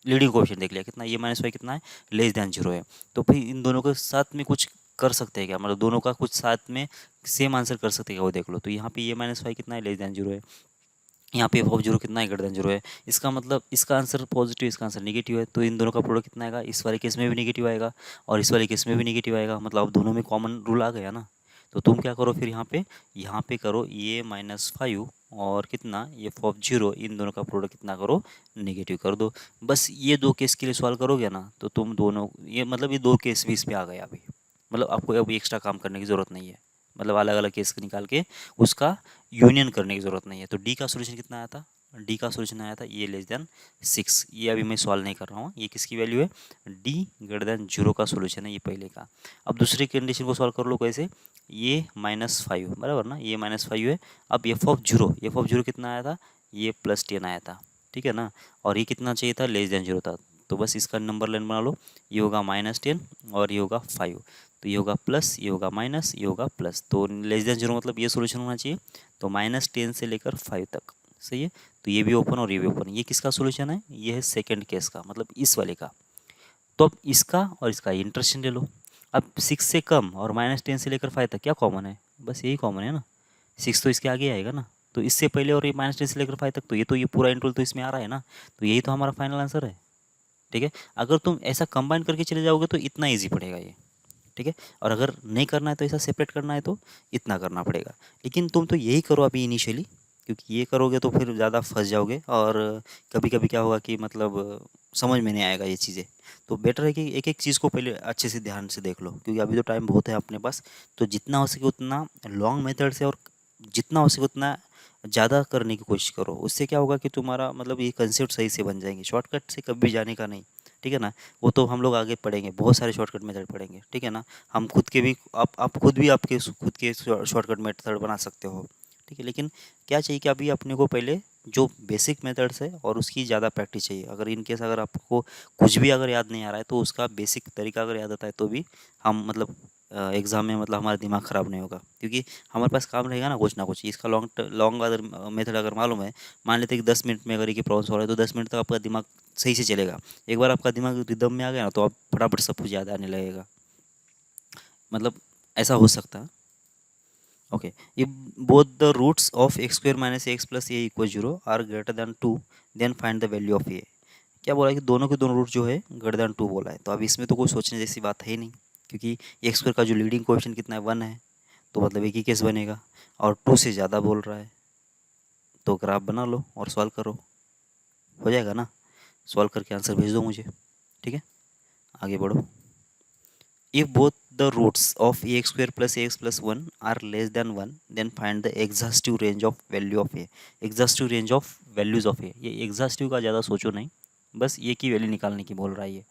लीडिंग कोएफिशिएंट देख लिया कितना, ये -5 कितना है, लेस देन जीरो है। तो फिर इन दोनों के साथ में कुछ कर सकते हैं क्या, मतलब दोनों का कुछ साथ में सेम आंसर कर सकते हैं क्या वो देख लो। तो यहाँ पे ये -5 कितना है, लेस देन जीरो है। यहाँ पे एफ ऑफ जीरो कितना है, ग्रेटर देन जीरो है। इसका मतलब इसका आंसर पॉजिटिव, इसका आंसर नेगेटिव है, तो इन दोनों का प्रोडक्ट कितना आएगा, इस वाले केस में भी नेगेटिव आएगा और इस वाले केस में भी नेगेटिव आएगा, मतलब अब दोनों में कॉमन रूल आ गया ना। तो तुम क्या करो फिर यहाँ पे करो ये -5 और कितना एफ ऑफ जीरो, इन दोनों का प्रोडक्ट कितना करो, नेगेटिव कर दो। बस ये दो केस के लिए सॉल्व करोगे ना, तो तुम दोनों ये मतलब ये दो केस भी इसमें आ गए अभी, मतलब आपको अभी एक्स्ट्रा काम करने की ज़रूरत नहीं है, मतलब अलग अलग केस निकाल के उसका यूनियन करने की ज़रूरत नहीं है। तो डी का सोल्यूशन कितना आया था, डी का सोल्यूशन आया था ये लेस देन 6। ये अभी मैं सॉल्व नहीं कर रहा हूँ, ये किसकी वैल्यू है, डी ग्रेटर देन जीरो का सोल्यूशन है ये पहले का। अब दूसरी कंडीशन को सॉल्व कर लो कैसे, ये -5 बराबर ना, ये -5 है। अब एफ ऑफ जीरो कितना आया था, ये +10 आया था, ठीक है ना। और ये कितना चाहिए था, लेस देन जीरो था। तो बस इसका नंबर लाइन बना लो, ये होगा -10 और ये होगा 5, तो ये होगा प्लस, ये होगा माइनस, ये होगा प्लस, तो लेस देन जीरो मतलब ये सोल्यूशन होना चाहिए। तो -10 से लेकर 5 तक, सही है। तो ये भी ओपन और ये भी ओपन, ये किसका सोल्यूशन है, ये है सेकंड केस का, मतलब इस वाले का। तो अब इसका और इसका इंटरेक्शन ले लो। अब 6 से कम और -10 से लेकर 5 तक क्या कॉमन है, बस यही कॉमन है ना, 6 तो इसके आगे आएगा ना। तो इससे पहले और ये -10 से लेकर 5 तक, तो ये पूरा इंटरवल तो इसमें आ रहा है ना, तो यही तो हमारा फाइनल आंसर है, ठीक है। अगर तुम ऐसा कंबाइन करके चले जाओगे तो इतना ईजी पड़ेगा ये, ठीक है। और अगर नहीं करना है तो ऐसा सेपरेट करना है तो इतना करना पड़ेगा। लेकिन तुम तो यही करो अभी इनिशियली, क्योंकि ये करोगे तो फिर ज़्यादा फंस जाओगे और कभी कभी क्या होगा कि मतलब समझ में नहीं आएगा ये चीज़ें। तो बेटर है कि एक एक चीज़ को पहले अच्छे से ध्यान से देख लो, क्योंकि अभी तो टाइम बहुत है अपने पास। तो जितना हो सके उतना लॉन्ग मेथड से और जितना हो सके उतना ज़्यादा करने की कोशिश करो। उससे क्या होगा कि तुम्हारा मतलब ये कंसेप्ट सही से बन जाएंगे, शॉर्टकट से कभी भी जाने का नहीं, ठीक है ना। वो तो हम लोग आगे पढ़ेंगे, बहुत सारे शॉर्टकट मेथड पढ़ेंगे, ठीक है ना। हम खुद के भी आप खुद भी आपके खुद के शॉर्टकट मेथड बना सकते हो, ठीक है। लेकिन क्या चाहिए कि अभी अपने को पहले जो बेसिक मेथड्स है और उसकी ज़्यादा प्रैक्टिस चाहिए। अगर इन केस अगर आपको कुछ भी अगर याद नहीं आ रहा है तो उसका बेसिक तरीका अगर याद आता है तो भी हम मतलब एग्ज़ाम में मतलब हमारा दिमाग ख़राब नहीं होगा, क्योंकि हमारे पास काम रहेगा ना कुछ। इसका लॉन्ग अगर मेथड अगर मालूम है, मान लेते हैं कि 10 मिनट में अगर ये प्रॉब्लम सॉल्व है तो 10 मिनट तक आपका दिमाग सही से चलेगा। एक बार आपका दिमाग रिदम में आ गया ना तो आप फटाफट सब कुछ याद आने लगेगा, मतलब ऐसा हो सकता है। Okay, if both the roots of x² - ax + a = 0 are greater than 2 then find the value of a। क्या बोला है कि दोनों के दोनों रूट जो है ग्रेटर देन 2 बोला है। तो अब इसमें तो कोई सोचने जैसी बात है ही नहीं, क्योंकि x² का जो लीडिंग कोएफिशिएंट कितना है, 1 है, तो मतलब एक ही केस बनेगा। और 2 से ज़्यादा बोल रहा है, तो ग्राफ बना लो और सॉल्व करो, हो जाएगा ना। सॉल्व करके आंसर भेज दो मुझे, ठीक है। आगे बढ़ो। If both the roots of ax² + ax + 1 are less than 1, then find the exhaustive range of value of a। exhaustive range of values of a, ये exhaustive का ज़्यादा सोचो नहीं, बस ये की वैल्यू निकालने की बोल रहा है ये।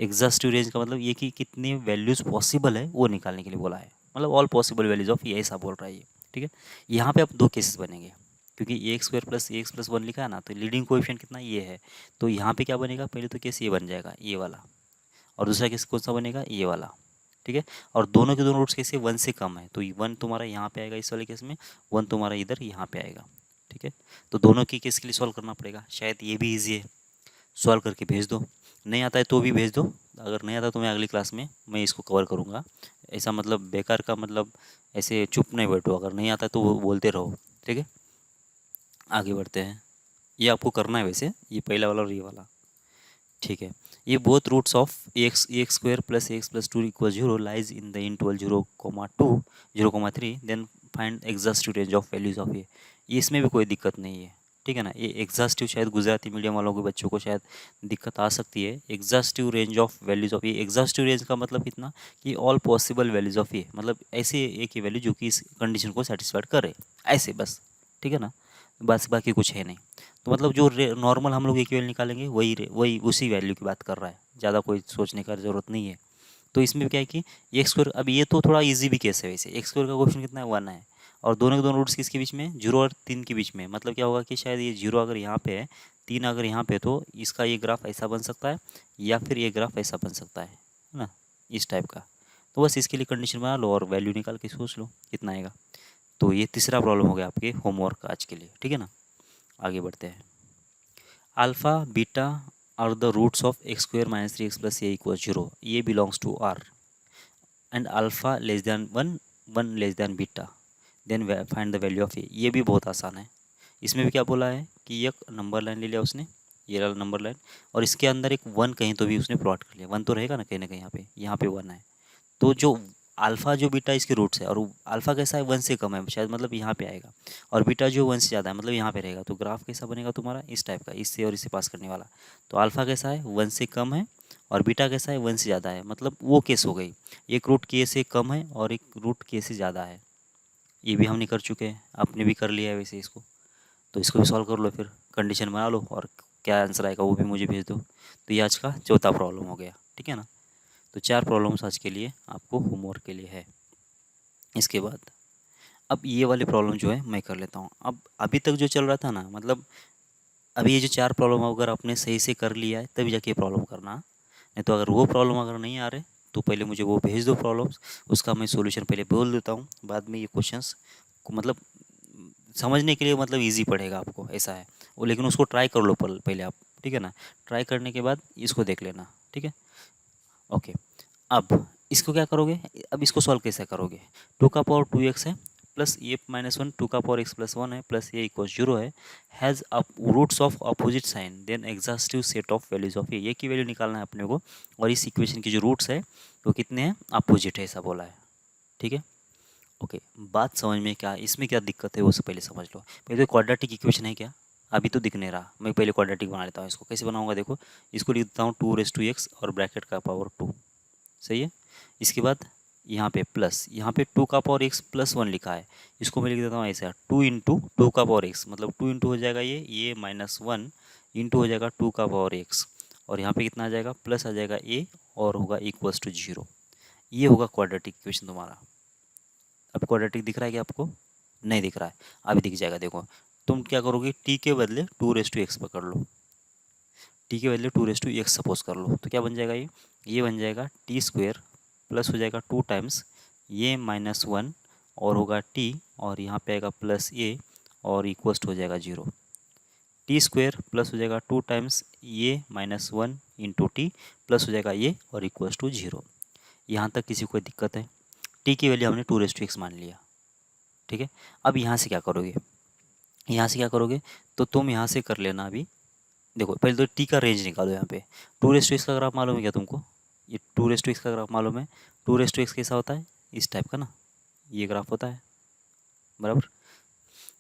exhaustive range का मतलब ये कि कितनी वैल्यूज़ पॉसिबल है वो निकालने के लिए बोला है, मतलब ऑल पॉसिबल वैल्यूज़ ऑफ ए ऐसा बोल रहा है ये, ठीक है। यहाँ पे अब दो केसेस बनेंगे, क्योंकि ax² + ax + 1 लिखा है ना, तो लीडिंग कोएफिशिएंट कितना ये है। तो यहाँ पे क्या बनेगा, पहले तो केस ये बन जाएगा ये वाला, और दूसरा केस कौन सा बनेगा, ये वाला, ठीक है। और दोनों के दोनों रूट्स कैसे 1 से कम है, तो 1 तुम्हारा यहाँ पे आएगा इस वाले केस में, 1 तुम्हारा इधर यहाँ पे आएगा, ठीक है। तो दोनों की केस के लिए सॉल्व करना पड़ेगा। शायद ये भी ईजी है, सॉल्व करके भेज दो, नहीं आता है तो भी भेज दो। अगर नहीं आता तो मैं अगली क्लास में मैं इसको कवर करूँगा। ऐसा मतलब बेकार का मतलब ऐसे चुप नहीं बैठो, अगर नहीं आता तो वो बोलते रहो, ठीक है। आगे बढ़ते हैं। ये आपको करना है वैसे, ये पहला वाला और ये वाला, ठीक है। ये both roots of X square plus X plus two equal zero lies in the interval 0,2 0,3 then find exhaustive range of values of ये इसमें भी कोई दिक्कत नहीं है, ठीक है ना। ये एग्जॉस्टिव शायद गुजराती मीडियम वालों के बच्चों को शायद दिक्कत आ सकती है। Exhaustive range of values of ये, एग्जॉस्टिव रेंज का मतलब कितना कि ऑल पॉसिबल वैल्यूज ऑफ ये, मतलब ऐसे एक ही वैल्यू जो कि इस कंडीशन को सेटिस्फाइड करे, ऐसे बस, ठीक है ना। बस बाकी कुछ है नहीं। तो मतलब जो नॉर्मल हम लोग इक्वेल निकालेंगे वही उसी वैल्यू की बात कर रहा है, ज़्यादा कोई सोचने का ज़रूरत नहीं है। तो इसमें क्या है कि एक्स स्क्वायर, अब ये तो थोड़ा इजी भी केस है वैसे, एक्स स्क्वायर का क्वेश्चन कितना है 1 है, और दोनों के दोनों रूट्स किसके बीच में, 0 और 3 के बीच में। मतलब क्या होगा कि शायद ये 0 अगर यहाँ पे है, 3 अगर यहाँ पे, तो इसका ये ग्राफ ऐसा बन सकता है या फिर ये ग्राफ ऐसा बन सकता है ना, इस टाइप का। तो बस इसके लिए कंडीशन बना लो और वैल्यू निकाल के सोच लो कितना आएगा। तो ये तीसरा प्रॉब्लम हो गया आपके होमवर्क आज के लिए, ठीक है ना। आगे बढ़ते हैं। Alpha beta are the roots of X square minus 3x plus A equal 0, ये belongs to R and alpha less than 1 1 less than beta, then find the value of A. ये भी बहुत आसान है। इसमें भी क्या बोला है कि एक नंबर लाइन ले लिया उसने, ये वाला नंबर लाइन, और इसके अंदर एक 1 कहीं तो भी उसने प्लॉट कर लिया। 1 तो रहेगा ना कहीं यहाँ पे 1 है। तो जो अल्फ़ा जो बीटा इसके रूट्स है, और अल्फ़ा कैसा है 1 से कम है शायद, मतलब यहाँ पे आएगा, और बीटा जो 1 से ज़्यादा है मतलब यहाँ पे रहेगा। तो ग्राफ कैसा बनेगा तुम्हारा, इस टाइप का, इससे और इससे पास करने वाला। तो अल्फ़ा कैसा है 1 से कम है, और बीटा कैसा है 1 से ज़्यादा है, मतलब वो केस हो गई। एक रूट के से कम है और एक रूट के से ज़्यादा है। ये भी हमने कर चुके हैं, आपने भी कर लिया है वैसे इसको। तो इसको भी सॉल्व कर लो, फिर कंडीशन बना लो, और क्या आंसर आएगा वो भी मुझे भेज दो। तो ये आज का चौथा प्रॉब्लम हो गया, ठीक है ना। तो 4 प्रॉब्लम्स आज के लिए आपको होमवर्क के लिए है। इसके बाद अब ये वाले प्रॉब्लम जो है मैं कर लेता हूँ। अब अभी तक जो चल रहा था ना, मतलब अभी ये जो 4 प्रॉब्लम अगर आपने सही से कर लिया है तभी जाके प्रॉब्लम करना, नहीं तो अगर वो प्रॉब्लम अगर नहीं आ रहे तो पहले मुझे वो भेज दो प्रॉब्लम्स, उसका मैं सॉल्यूशन पहले बोल देता हूँ, बाद में ये क्वेश्चंस को मतलब समझने के लिए मतलब इजी पड़ेगा आपको, ऐसा है वो। लेकिन उसको ट्राई कर लो पहले आप, ठीक है ना। ट्राई करने के बाद इसको देख लेना, ठीक है, ओके। अब इसको क्या करोगे, अब इसको सॉल्व कैसे करोगे। 2 का पावर 2x है, प्लस ए माइनस 1, 2 का पावर x प्लस 1 है, प्लस ए इक्वल 0 है, has roots of opposite sign, then exhaustive set of values of A की वैल्यू निकालना है अपने को। और इस इक्वेशन की जो रूट्स है वो कितने हैं, अपोजिट है, ऐसा बोला है, ठीक है, ओके। बात समझ में क्या, इसमें क्या दिक्कत है वो से पहले समझ लो। पहले तो क्वाड्रेटिक इक्वेशन है क्या, अभी तो दिख नहीं रहा। मैं पहले क्वाड्रेटिक बना लेता हूँ। इसको कैसे बनाऊंगा देखो, इसको लिख देता हूँ 2 और ब्रैकेट का पावर 2, सही है। इसके बाद यहाँ पे प्लस, यहाँ पे 2 का पावर x प्लस 1 लिखा है, इसको मैं लिख देता हूँ ऐसा 2 इंटू 2 का पावर x, मतलब 2 इंटू हो जाएगा ये माइनस 1 इंटू हो जाएगा 2 का पावर x, और यहाँ पे कितना आ जाएगा प्लस आ जाएगा a, और होगा इक्वल्स टू 0। ये होगा क्वाड्रेटिक इक्वेशन तुम्हारा। अब क्वाड्रेटिक दिख रहा है क्या आपको, नहीं दिख रहा है, अभी दिख जाएगा। देखो तुम क्या करोगे, t के बदले 2x पकड़ लो, t के बदले 2x सपोज कर लो, तो क्या बन जाएगा ये बन जाएगा टी स्क्वेयर प्लस हो जाएगा 2 टाइम्स ये माइनस 1, और होगा t, और यहाँ पे आएगा प्लस a, और इक्वस्ट हो जाएगा 0। टी स्क्वेयर प्लस हो जाएगा 2 टाइम्स ये माइनस 1 इंटू टी, प्लस हो जाएगा ये, और इक्वल्स टू 0। यहाँ तक किसी को कोई दिक्कत है, t की वैल्यू हमने 2x मान लिया, ठीक है। अब यहाँ से क्या करोगे, यहाँ से क्या करोगे, तो तुम यहाँ से कर लेना। अभी देखो पहले तो टी का रेंज निकालो। यहाँ पे 2x का ग्राफ मालूम है क्या तुमको, ये 2x का ग्राफ मालूम है। 2x कैसा होता है, इस टाइप का ना, ये ग्राफ होता है, बराबर।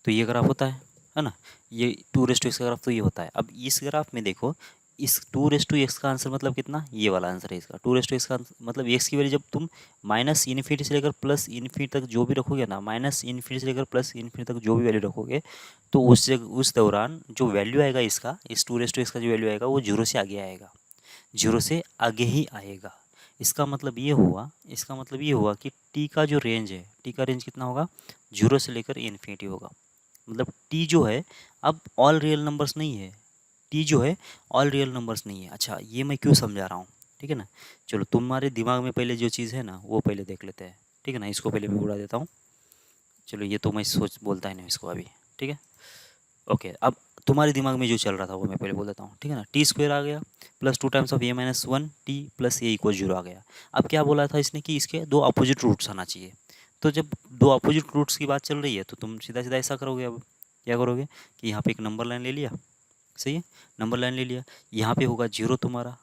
तो ये ग्राफ होता है ना। ये 2x का ग्राफ तो ये होता है। अब इस ग्राफ में देखो, इस 2x का आंसर मतलब कितना, ये वाला आंसर है इसका। 2x का मतलब x की वैल्यू जब तुम माइनस इन्फिनिटी से लेकर प्लस इन्फिनिटी तक जो भी रखोगे ना, माइनस इन्फिनिटी से लेकर प्लस इन्फिनिटी तक जो भी वैल्यू रखोगे, तो उस दौरान जो वैल्यू आएगा इसका, इस 2x का जो वैल्यू आएगा वो 0 से आगे आएगा, 0 से आगे ही आएगा। इसका मतलब ये हुआ कि t का जो रेंज है, t का रेंज कितना होगा, 0 से लेकर इन्फिनिटी होगा। मतलब t जो है अब ऑल रियल नंबर्स नहीं है, t जो है ऑल रियल नंबर्स नहीं है। अच्छा ये मैं क्यों समझा रहा हूँ, ठीक है ना। चलो तुम्हारे दिमाग में पहले जो चीज़ है ना वो पहले देख लेते हैं, ठीक है ना। इसको पहले मैं उड़ा देता हूँ। चलो ये तो मैं सोच बोलता ही नहीं इसको अभी, ठीक है, ओके। अब तुम्हारे दिमाग में जो चल रहा था वो मैं पहले बोल देता हूँ, ठीक है ना। टी स्क्वायर आ गया plus 2 times of A minus 1 T plus A equal 0 आ गया। अब क्या बोला था इसने कि इसके 2 अपोजिट रूट्स आना चाहिए। तो जब 2 अपोजिट रूट्स की बात चल रही है तो तुम सीधा सीधा ऐसा करोगे। अब क्या करोगे कि यहाँ पे एक नंबर लाइन ले लिया, सही है, नंबर लाइन ले लिया। यहाँ पे होगा जीरो तुम्हारा,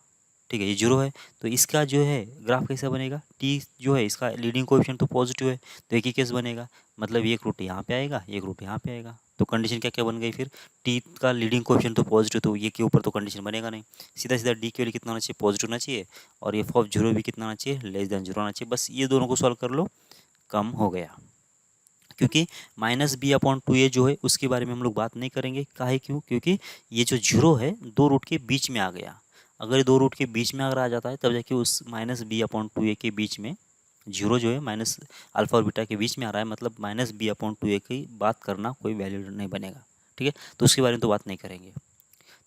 ठीक है, ये जीरो है। तो इसका जो है ग्राफ कैसा बनेगा, टी जो है इसका लीडिंग कोएफिशिएंट तो पॉजिटिव है, तो एक ही केस बनेगा, मतलब एक रूट यहाँ पे आएगा, एक रूट यहाँ पे आएगा। तो कंडीशन क्या क्या बन गई फिर, टी का लीडिंग कोएफिशिएंट तो पॉजिटिव, तो ये के ऊपर तो कंडीशन बनेगा नहीं। सीधा सीधा डी की वैल्यू कितना होना चाहिए, पॉजिटिव होना चाहिए, और एफ ऑफ जीरो भी कितना होना चाहिए, लेस देन जीरो होना चाहिए। बस ये दोनों को सॉल्व कर लो, कम हो गया। क्योंकि माइनस बी अपॉन टू ए जो है उसके बारे में हम लोग बात नहीं करेंगे, काहे क्यों, क्योंकि ये जो जीरो है दो रूट के बीच में आ गया। अगर दो रूट के बीच में अगर आ जाता है तब जाके उस माइनस बी अपॉन टू ए के बीच में जीरो जो है माइनस अल्फा और बीटा के बीच में आ रहा है, मतलब माइनस बी अपॉन टू ए की बात करना कोई वैल्यू नहीं बनेगा। ठीक है, तो उसके बारे में तो बात नहीं करेंगे।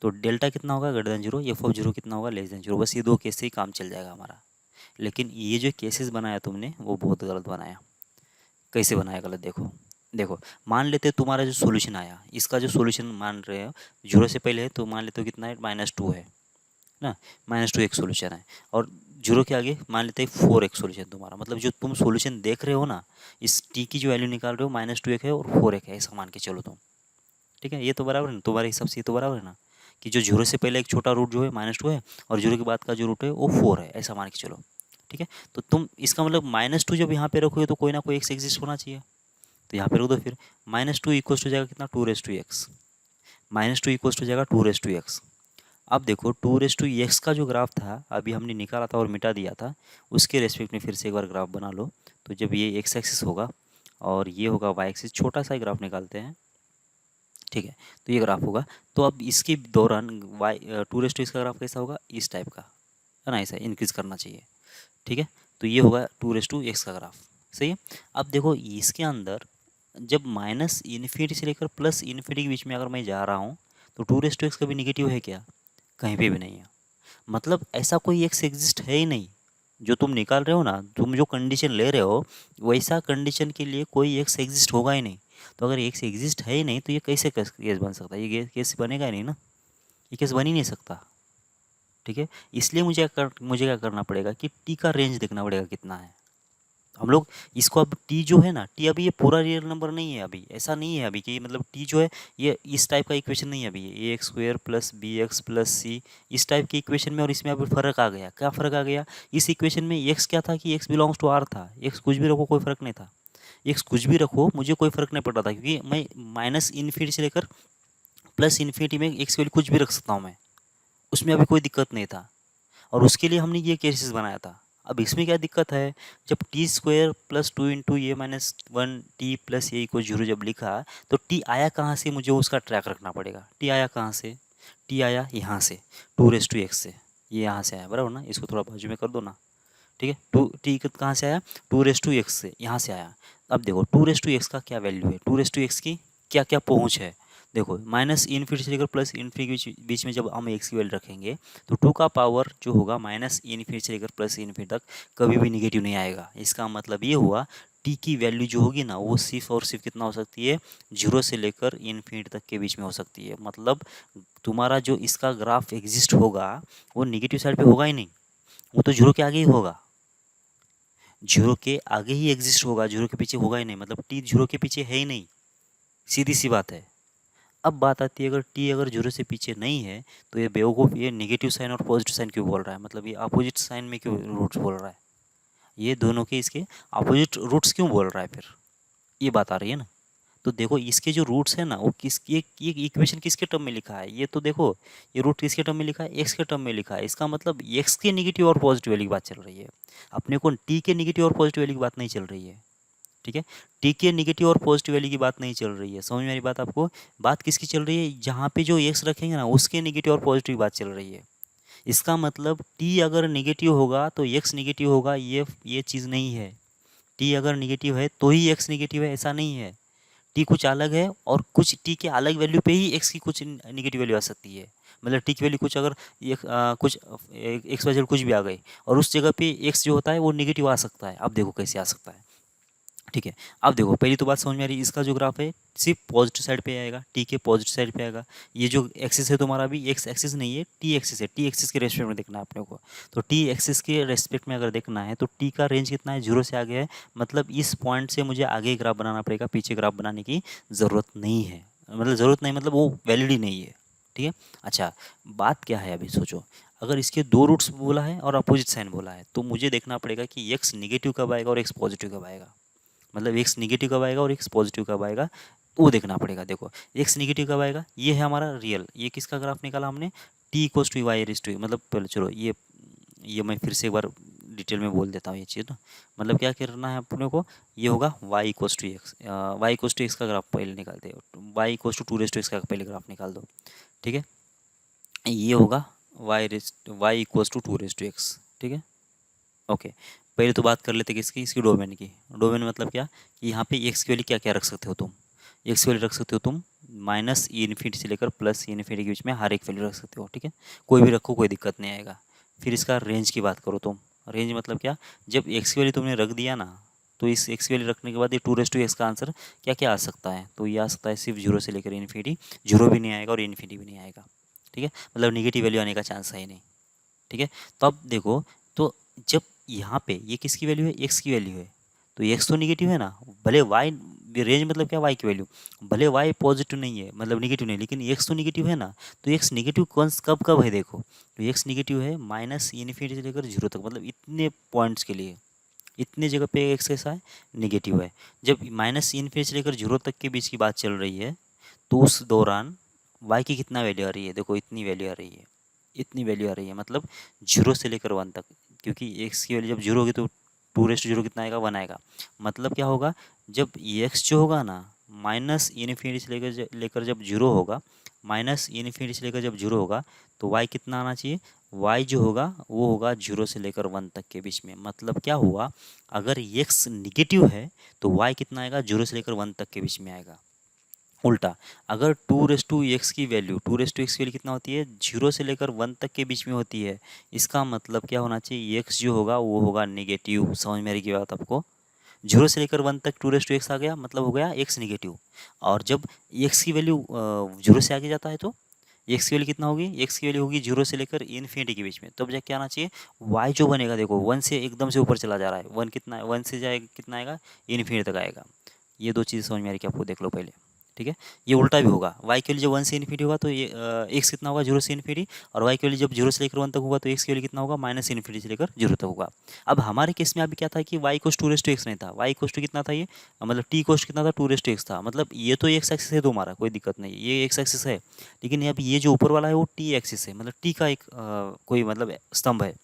तो डेल्टा कितना होगा, greater than zero, F of zero कितना होगा, लेस देन जीरो। बस ये दो केस से ही काम चल जाएगा हमारा। लेकिन ये जो केसेस बनाया तुमने वो बहुत गलत बनाया। कैसे बनाया गलत, देखो देखो, मान लेते तुम्हारा जो सॉल्यूशन आया, इसका जो सॉल्यूशन मान रहे हो जीरो से पहले है, तो मान लेते हो कितना है, माइनस टू है ना, माइनस टू एक सोल्यूशन है। और जीरो के आगे मान लेते हैं फोर एक सोल्यूशन तुम्हारा, मतलब जो तुम सॉल्यूशन देख रहे हो ना, इस टी की जो वैल्यू निकाल रहे हो माइनस टू एक है और फोर एक है, ऐसा मान के चलो तुम। ठीक है, ये तो बराबर है ना, तुम्हारे हिसाब से ये तो बराबर है ना, कि जो जीरो से पहले एक छोटा रूट जो है माइनस टू है, और जीरो के बाद का जो रूट है वो फोर है, ऐसा मान के चलो। ठीक है, तो तुम इसका मतलब माइनस टू जब यहाँ पे रखोगे तो कोई ना कोई एक्स एग्जिस्ट होना चाहिए, तो यहाँ पे रख दो फिर। माइनस टू इक्वल्स टू जाएगा कितना, two raise to X, minus two equals to जाएगा टू रेस टू एक्स। अब देखो टू रेस टू एक्स का जो ग्राफ था अभी हमने निकाला था और मिटा दिया था, उसके रेस्पेक्ट में फिर से एक बार ग्राफ बना लो। तो जब ये एक्स एक्सिस होगा और ये होगा वाई एक्सिस, छोटा सा ही ग्राफ निकालते हैं। ठीक है, तो ये ग्राफ होगा, तो अब इसके दौरान Y two raise to X का ग्राफ कैसा होगा, इस टाइप का है ना, ऐसा इंक्रीज करना चाहिए। ठीक है, तो ये होगा टू रेस टू एक्स का ग्राफ। सही है, अब देखो इसके अंदर जब माइनस इन्फिनिटी से लेकर प्लस इन्फिनिटी के बीच में अगर मैं जा रहा हूँ, तो टू रेस टू एक्स कभी निगेटिव है क्या, कहीं पे भी नहीं है। मतलब ऐसा कोई एक्स एग्जिस्ट है ही नहीं, जो तुम निकाल रहे हो ना, तुम जो कंडीशन ले रहे हो वैसा कंडीशन के लिए कोई एक्स एग्जिस्ट होगा ही नहीं। तो अगर एक्स एग्जिस्ट है ही नहीं तो ये कैसे केस बन सकता है, ये केस बनेगा ही नहीं ना, ये केस बन ही नहीं सकता। ठीक है, इसलिए मुझे क्या करना पड़ेगा कि टी का रेंज देखना पड़ेगा कितना है। हम लोग इसको अब टी जो है ना, टी अभी ये पूरा रियल नंबर नहीं है, अभी ऐसा नहीं है अभी कि मतलब टी जो है ये इस टाइप का इक्वेशन नहीं है अभी, ये A X square plus B X plus C इस टाइप के इक्वेशन में, और इसमें अभी फ़र्क आ गया। क्या फ़र्क आ गया, इस इक्वेशन में एक्स क्या था कि एक्स बिलोंग्स टू आर था, एक्स कुछ भी रखो कोई फ़र्क नहीं था, एक्स कुछ भी रखो मुझे कोई फ़र्क नहीं पड़ रहा था, क्योंकि मैं माइनस इन्फिनिटी से लेकर प्लस इन्फिनिटी में एक्स की वैल्यू कुछ भी रख सकता हूँ मैं, उसमें अभी कोई दिक्कत नहीं था। और उसके लिए हमने ये केसेस बनाया था। अब इसमें क्या दिक्कत है, जब T square plus two into A minus one T plus A को जीरो जब लिखा, तो टी आया कहाँ से, मुझे उसका ट्रैक रखना पड़ेगा। टी आया कहाँ से, टी आया यहाँ से, टू रेस टू एक्स से, ये यहाँ से आया बराबर ना, इसको थोड़ा बाजू में कर दो ना। ठीक है, टू टी कहाँ से आया, टू रेस टू एक्स से, यहाँ से आया। अब देखो टू रेस टू एक्स का क्या वैल्यू है, टू रेस टू एक्स की क्या क्या पहुँच है। देखो माइनस इन्फिनिटी से लेकर प्लस इन्फिनिटी के बीच में जब हम एक्स की वैल्यू रखेंगे, तो टू का पावर जो होगा माइनस इन्फिनिटी से लेकर प्लस इन्फिनिटी तक कभी भी निगेटिव नहीं आएगा। इसका मतलब ये हुआ टी की वैल्यू जो होगी ना वो सिर्फ और सिर्फ कितना हो सकती है, जीरो से लेकर इन्फिनिटी तक के बीच में हो सकती है। मतलब तुम्हारा जो इसका ग्राफ एग्जिस्ट होगा वो निगेटिव साइड पे होगा ही नहीं, वो तो जीरो के आगे ही होगा, जीरो के आगे ही एग्जिस्ट होगा, जीरो के पीछे होगा ही नहीं। मतलब टी जीरो के पीछे है ही नहीं, सीधी सी बात है। अब बात आती है, अगर टी अगर जीरो से पीछे नहीं है तो ये बेवकूफ़ ये नेगेटिव साइन और पॉजिटिव साइन क्यों बोल रहा है, मतलब ये अपोजिट साइन में क्यों रूट्स बोल रहा है, ये दोनों के इसके अपोजिट रूट्स क्यों बोल रहा है, फिर ये बात आ रही है ना। तो देखो इसके जो रूट्स है ना वो ये इक्वेशन किसके टर्म में लिखा है, ये तो देखो ये रूट किसके टर्म में लिखा है, एक्स के टर्म में लिखा है। इसका मतलब एक्स के नेगेटिव और पॉजिटिव वैल्यू की बात चल रही है, अपने को टी के नेगेटिव और पॉजिटिव वैल्यू की बात नहीं चल रही है। ठीक है, टी के नेगेटिव और पॉजिटिव वैल्यू की बात नहीं चल रही है, समझ में मेरी बात आपको। बात किसकी चल रही है, जहाँ पे जो एक्स रखेंगे ना उसके नेगेटिव और पॉजिटिव की बात चल रही है। इसका मतलब टी अगर नेगेटिव होगा तो एक्स नेगेटिव होगा, ये चीज़ नहीं है। टी अगर नेगेटिव है तो ही एक्स नेगेटिव है, ऐसा नहीं है। टी कुछ अलग है और कुछ टी के अलग वैल्यू पे ही एक्स की कुछ नेगेटिव वैल्यू आ सकती है। मतलब टी की वैल्यू कुछ अगर कुछ एक्स वजह कुछ भी आ गई और उस जगह पे एक्स जो होता है वो नेगेटिव आ सकता है। अब देखो कैसे आ सकता है। ठीक है, अब देखो पहली तो बात समझ में आ रही है, इसका जो ग्राफ है सिर्फ पॉजिटिव साइड पे आएगा, टी के पॉजिटिव साइड पे आएगा। ये जो एक्सिस है तुम्हारा भी एक्स एक्सिस नहीं है, टी एक्सिस है, टी एक्सिस के रेस्पेक्ट में देखना है अपने को। तो टी एक्सिस के रेस्पेक्ट में अगर देखना है तो टी का रेंज कितना है, जीरो से आगे है। मतलब इस पॉइंट से मुझे आगे ग्राफ बनाना पड़ेगा, पीछे ग्राफ बनाने की ज़रूरत नहीं है। मतलब ज़रूरत नहीं, मतलब वो वैलिड ही नहीं है। ठीक है। अच्छा, बात क्या है अभी सोचो, अगर इसके दो रूट्स बोला है और अपोजिट साइन बोला है तो मुझे देखना पड़ेगा कि एक्स निगेटिव कब आएगा और एक्स पॉजिटिव कब आएगा। मतलब एक्स निगेटिव कब आएगा और एक्स पॉजिटिव कब आएगा, वो देखना पड़ेगा। देखो एक्स निगेटिव कब आएगा, ये है हमारा रियल, ये किसका ग्राफ निकाला हमने, T equals to Y raise to, मतलब पहले चलो ये मैं फिर से एक बार डिटेल में बोल देता हूँ ये चीज़। तो मतलब क्या करना है अपने को, ये होगा y equals to X, Y equals to X का ग्राफ पहले निकालते हैं, Y equals to raise to X का पहले ग्राफ निकाल दो। ठीक है, ये होगा Y equals to raise to X. ठीक है, ओके। पहले तो बात कर लेते हैं किसकी, इसकी डोमेन की। डोमेन मतलब क्या कि यहाँ पे एक्स की वैल्यू क्या क्या रख सकते हो तुम, एक्स की वैल्यू रख सकते हो तुम माइनस ई इन्फिनिटी से लेकर प्लस ई इन्फिनिटी के बीच में हर एक वैल्यू रख सकते हो। ठीक है, कोई भी रखो कोई दिक्कत नहीं आएगा। फिर इसका रेंज की बात करो तुम, रेंज मतलब क्या, जब एक्स की वैल्यू तुमने रख दिया ना, तो इस एक्स की वैल्यू रखने के बाद ये टू रेस टू एक्स का आंसर क्या क्या आ सकता है, तो ये आ सकता है सिर्फ जीरो से लेकर इन्फिनिटी, जीरो भी नहीं आएगा और इन्फिनिटी भी नहीं आएगा। ठीक है, मतलब निगेटिव वैल्यू आने का चांस है ही नहीं। ठीक है, तो अब देखो, तो जब यहाँ पे ये किसकी वैल्यू है, एक्स की वैल्यू है, तो एक्स तो निगेटिव है ना, भले वाई, रेंज मतलब क्या, वाई की वैल्यू, भले वाई पॉजिटिव नहीं है मतलब निगेटिव नहीं, लेकिन एक्स तो निगेटिव है ना, तो एक्स निगेटिव कौन कब कब है, देखो तो एक्स निगेटिव है माइनस इन्फिनिटी से लेकर जीरो तक, मतलब इतने पॉइंट्स के लिए, इतने जगह पे एक्स कैसा है, निगेटिव है। जब माइनस इन्फिनिटी से लेकर जीरो तक के बीच की बात चल रही है, तो उस दौरान वाई की कितना वैल्यू आ रही है, देखो इतनी वैल्यू आ रही है, इतनी वैल्यू आ रही है, मतलब जीरो से लेकर वन तक, क्योंकि एक्स की वैल्यू जब जीरो होगी तो टू रेस्ट जीरो कितना आएगा, वन आएगा। मतलब क्या होगा, जब एक्स जो होगा ना, माइनस इन्फिनिटी से लेकर जब जीरो होगा, माइनस इन्फिनिटी से लेकर जब जीरो होगा, तो वाई कितना आना चाहिए, वाई जो होगा वो होगा जीरो से लेकर वन तक के बीच में। मतलब क्या हुआ, अगर एक्स निगेटिव है तो वाई कितना आएगा, जीरो से लेकर वन तक के बीच में आएगा। उल्टा, अगर टू रेस टू एक्स की value, two raise to X की वैल्यू कितना होती है, जीरो से लेकर वन तक के बीच में होती है, इसका मतलब क्या होना चाहिए, एक्स जो होगा वो होगा निगेटिव। समझ में आ रही की बात आपको, जीरो से लेकर वन तक टू रेस टू एक्स आ गया, मतलब हो गया एक्स निगेटिव। और जब एक्स की वैल्यू जीरो से आगे जाता है तो एक्स की वैल्यू कितना होगी, एक्स की वैल्यू होगी जीरो से लेकर इन्फिनिटी के बीच में, तब जाके आना चाहिए वाई जो बनेगा, देखो वन से एकदम से ऊपर चला जा रहा है, वन कितना है, वन से जाएगा कितना आएगा, इन्फिनिटी तक आएगा। ये दो चीज़ समझ में आ रही कि आपको, देख लो पहले। ठीक है, ये उल्टा भी होगा, वाई के लिए जब वन से इन्फिनिटी होगा तो ये एक्स कितना होगा, जीरो से इन्फिनिटी, और वाई के लिए जब जीरो से लेकर वन तक होगा तो एक्स के लिए कितना होगा, माइनस इन्फिनिटी से लेकर जीरो तक होगा। अब हमारे केस में अभी क्या था कि Y cos two raise to X नहीं था, वाई कोस टू कितना था ये, मतलब टी कोस्ट कितना था, टू रेस टू एक्स था, मतलब ये तो एक्स एक्सिस है तुम्हारा, कोई दिक्कत नहीं है, ये एक्स एक्सिस है, लेकिन अब ये जो ऊपर वाला है वो टी एक्सिस है, मतलब टी का एक कोई मतलब स्तंभ है।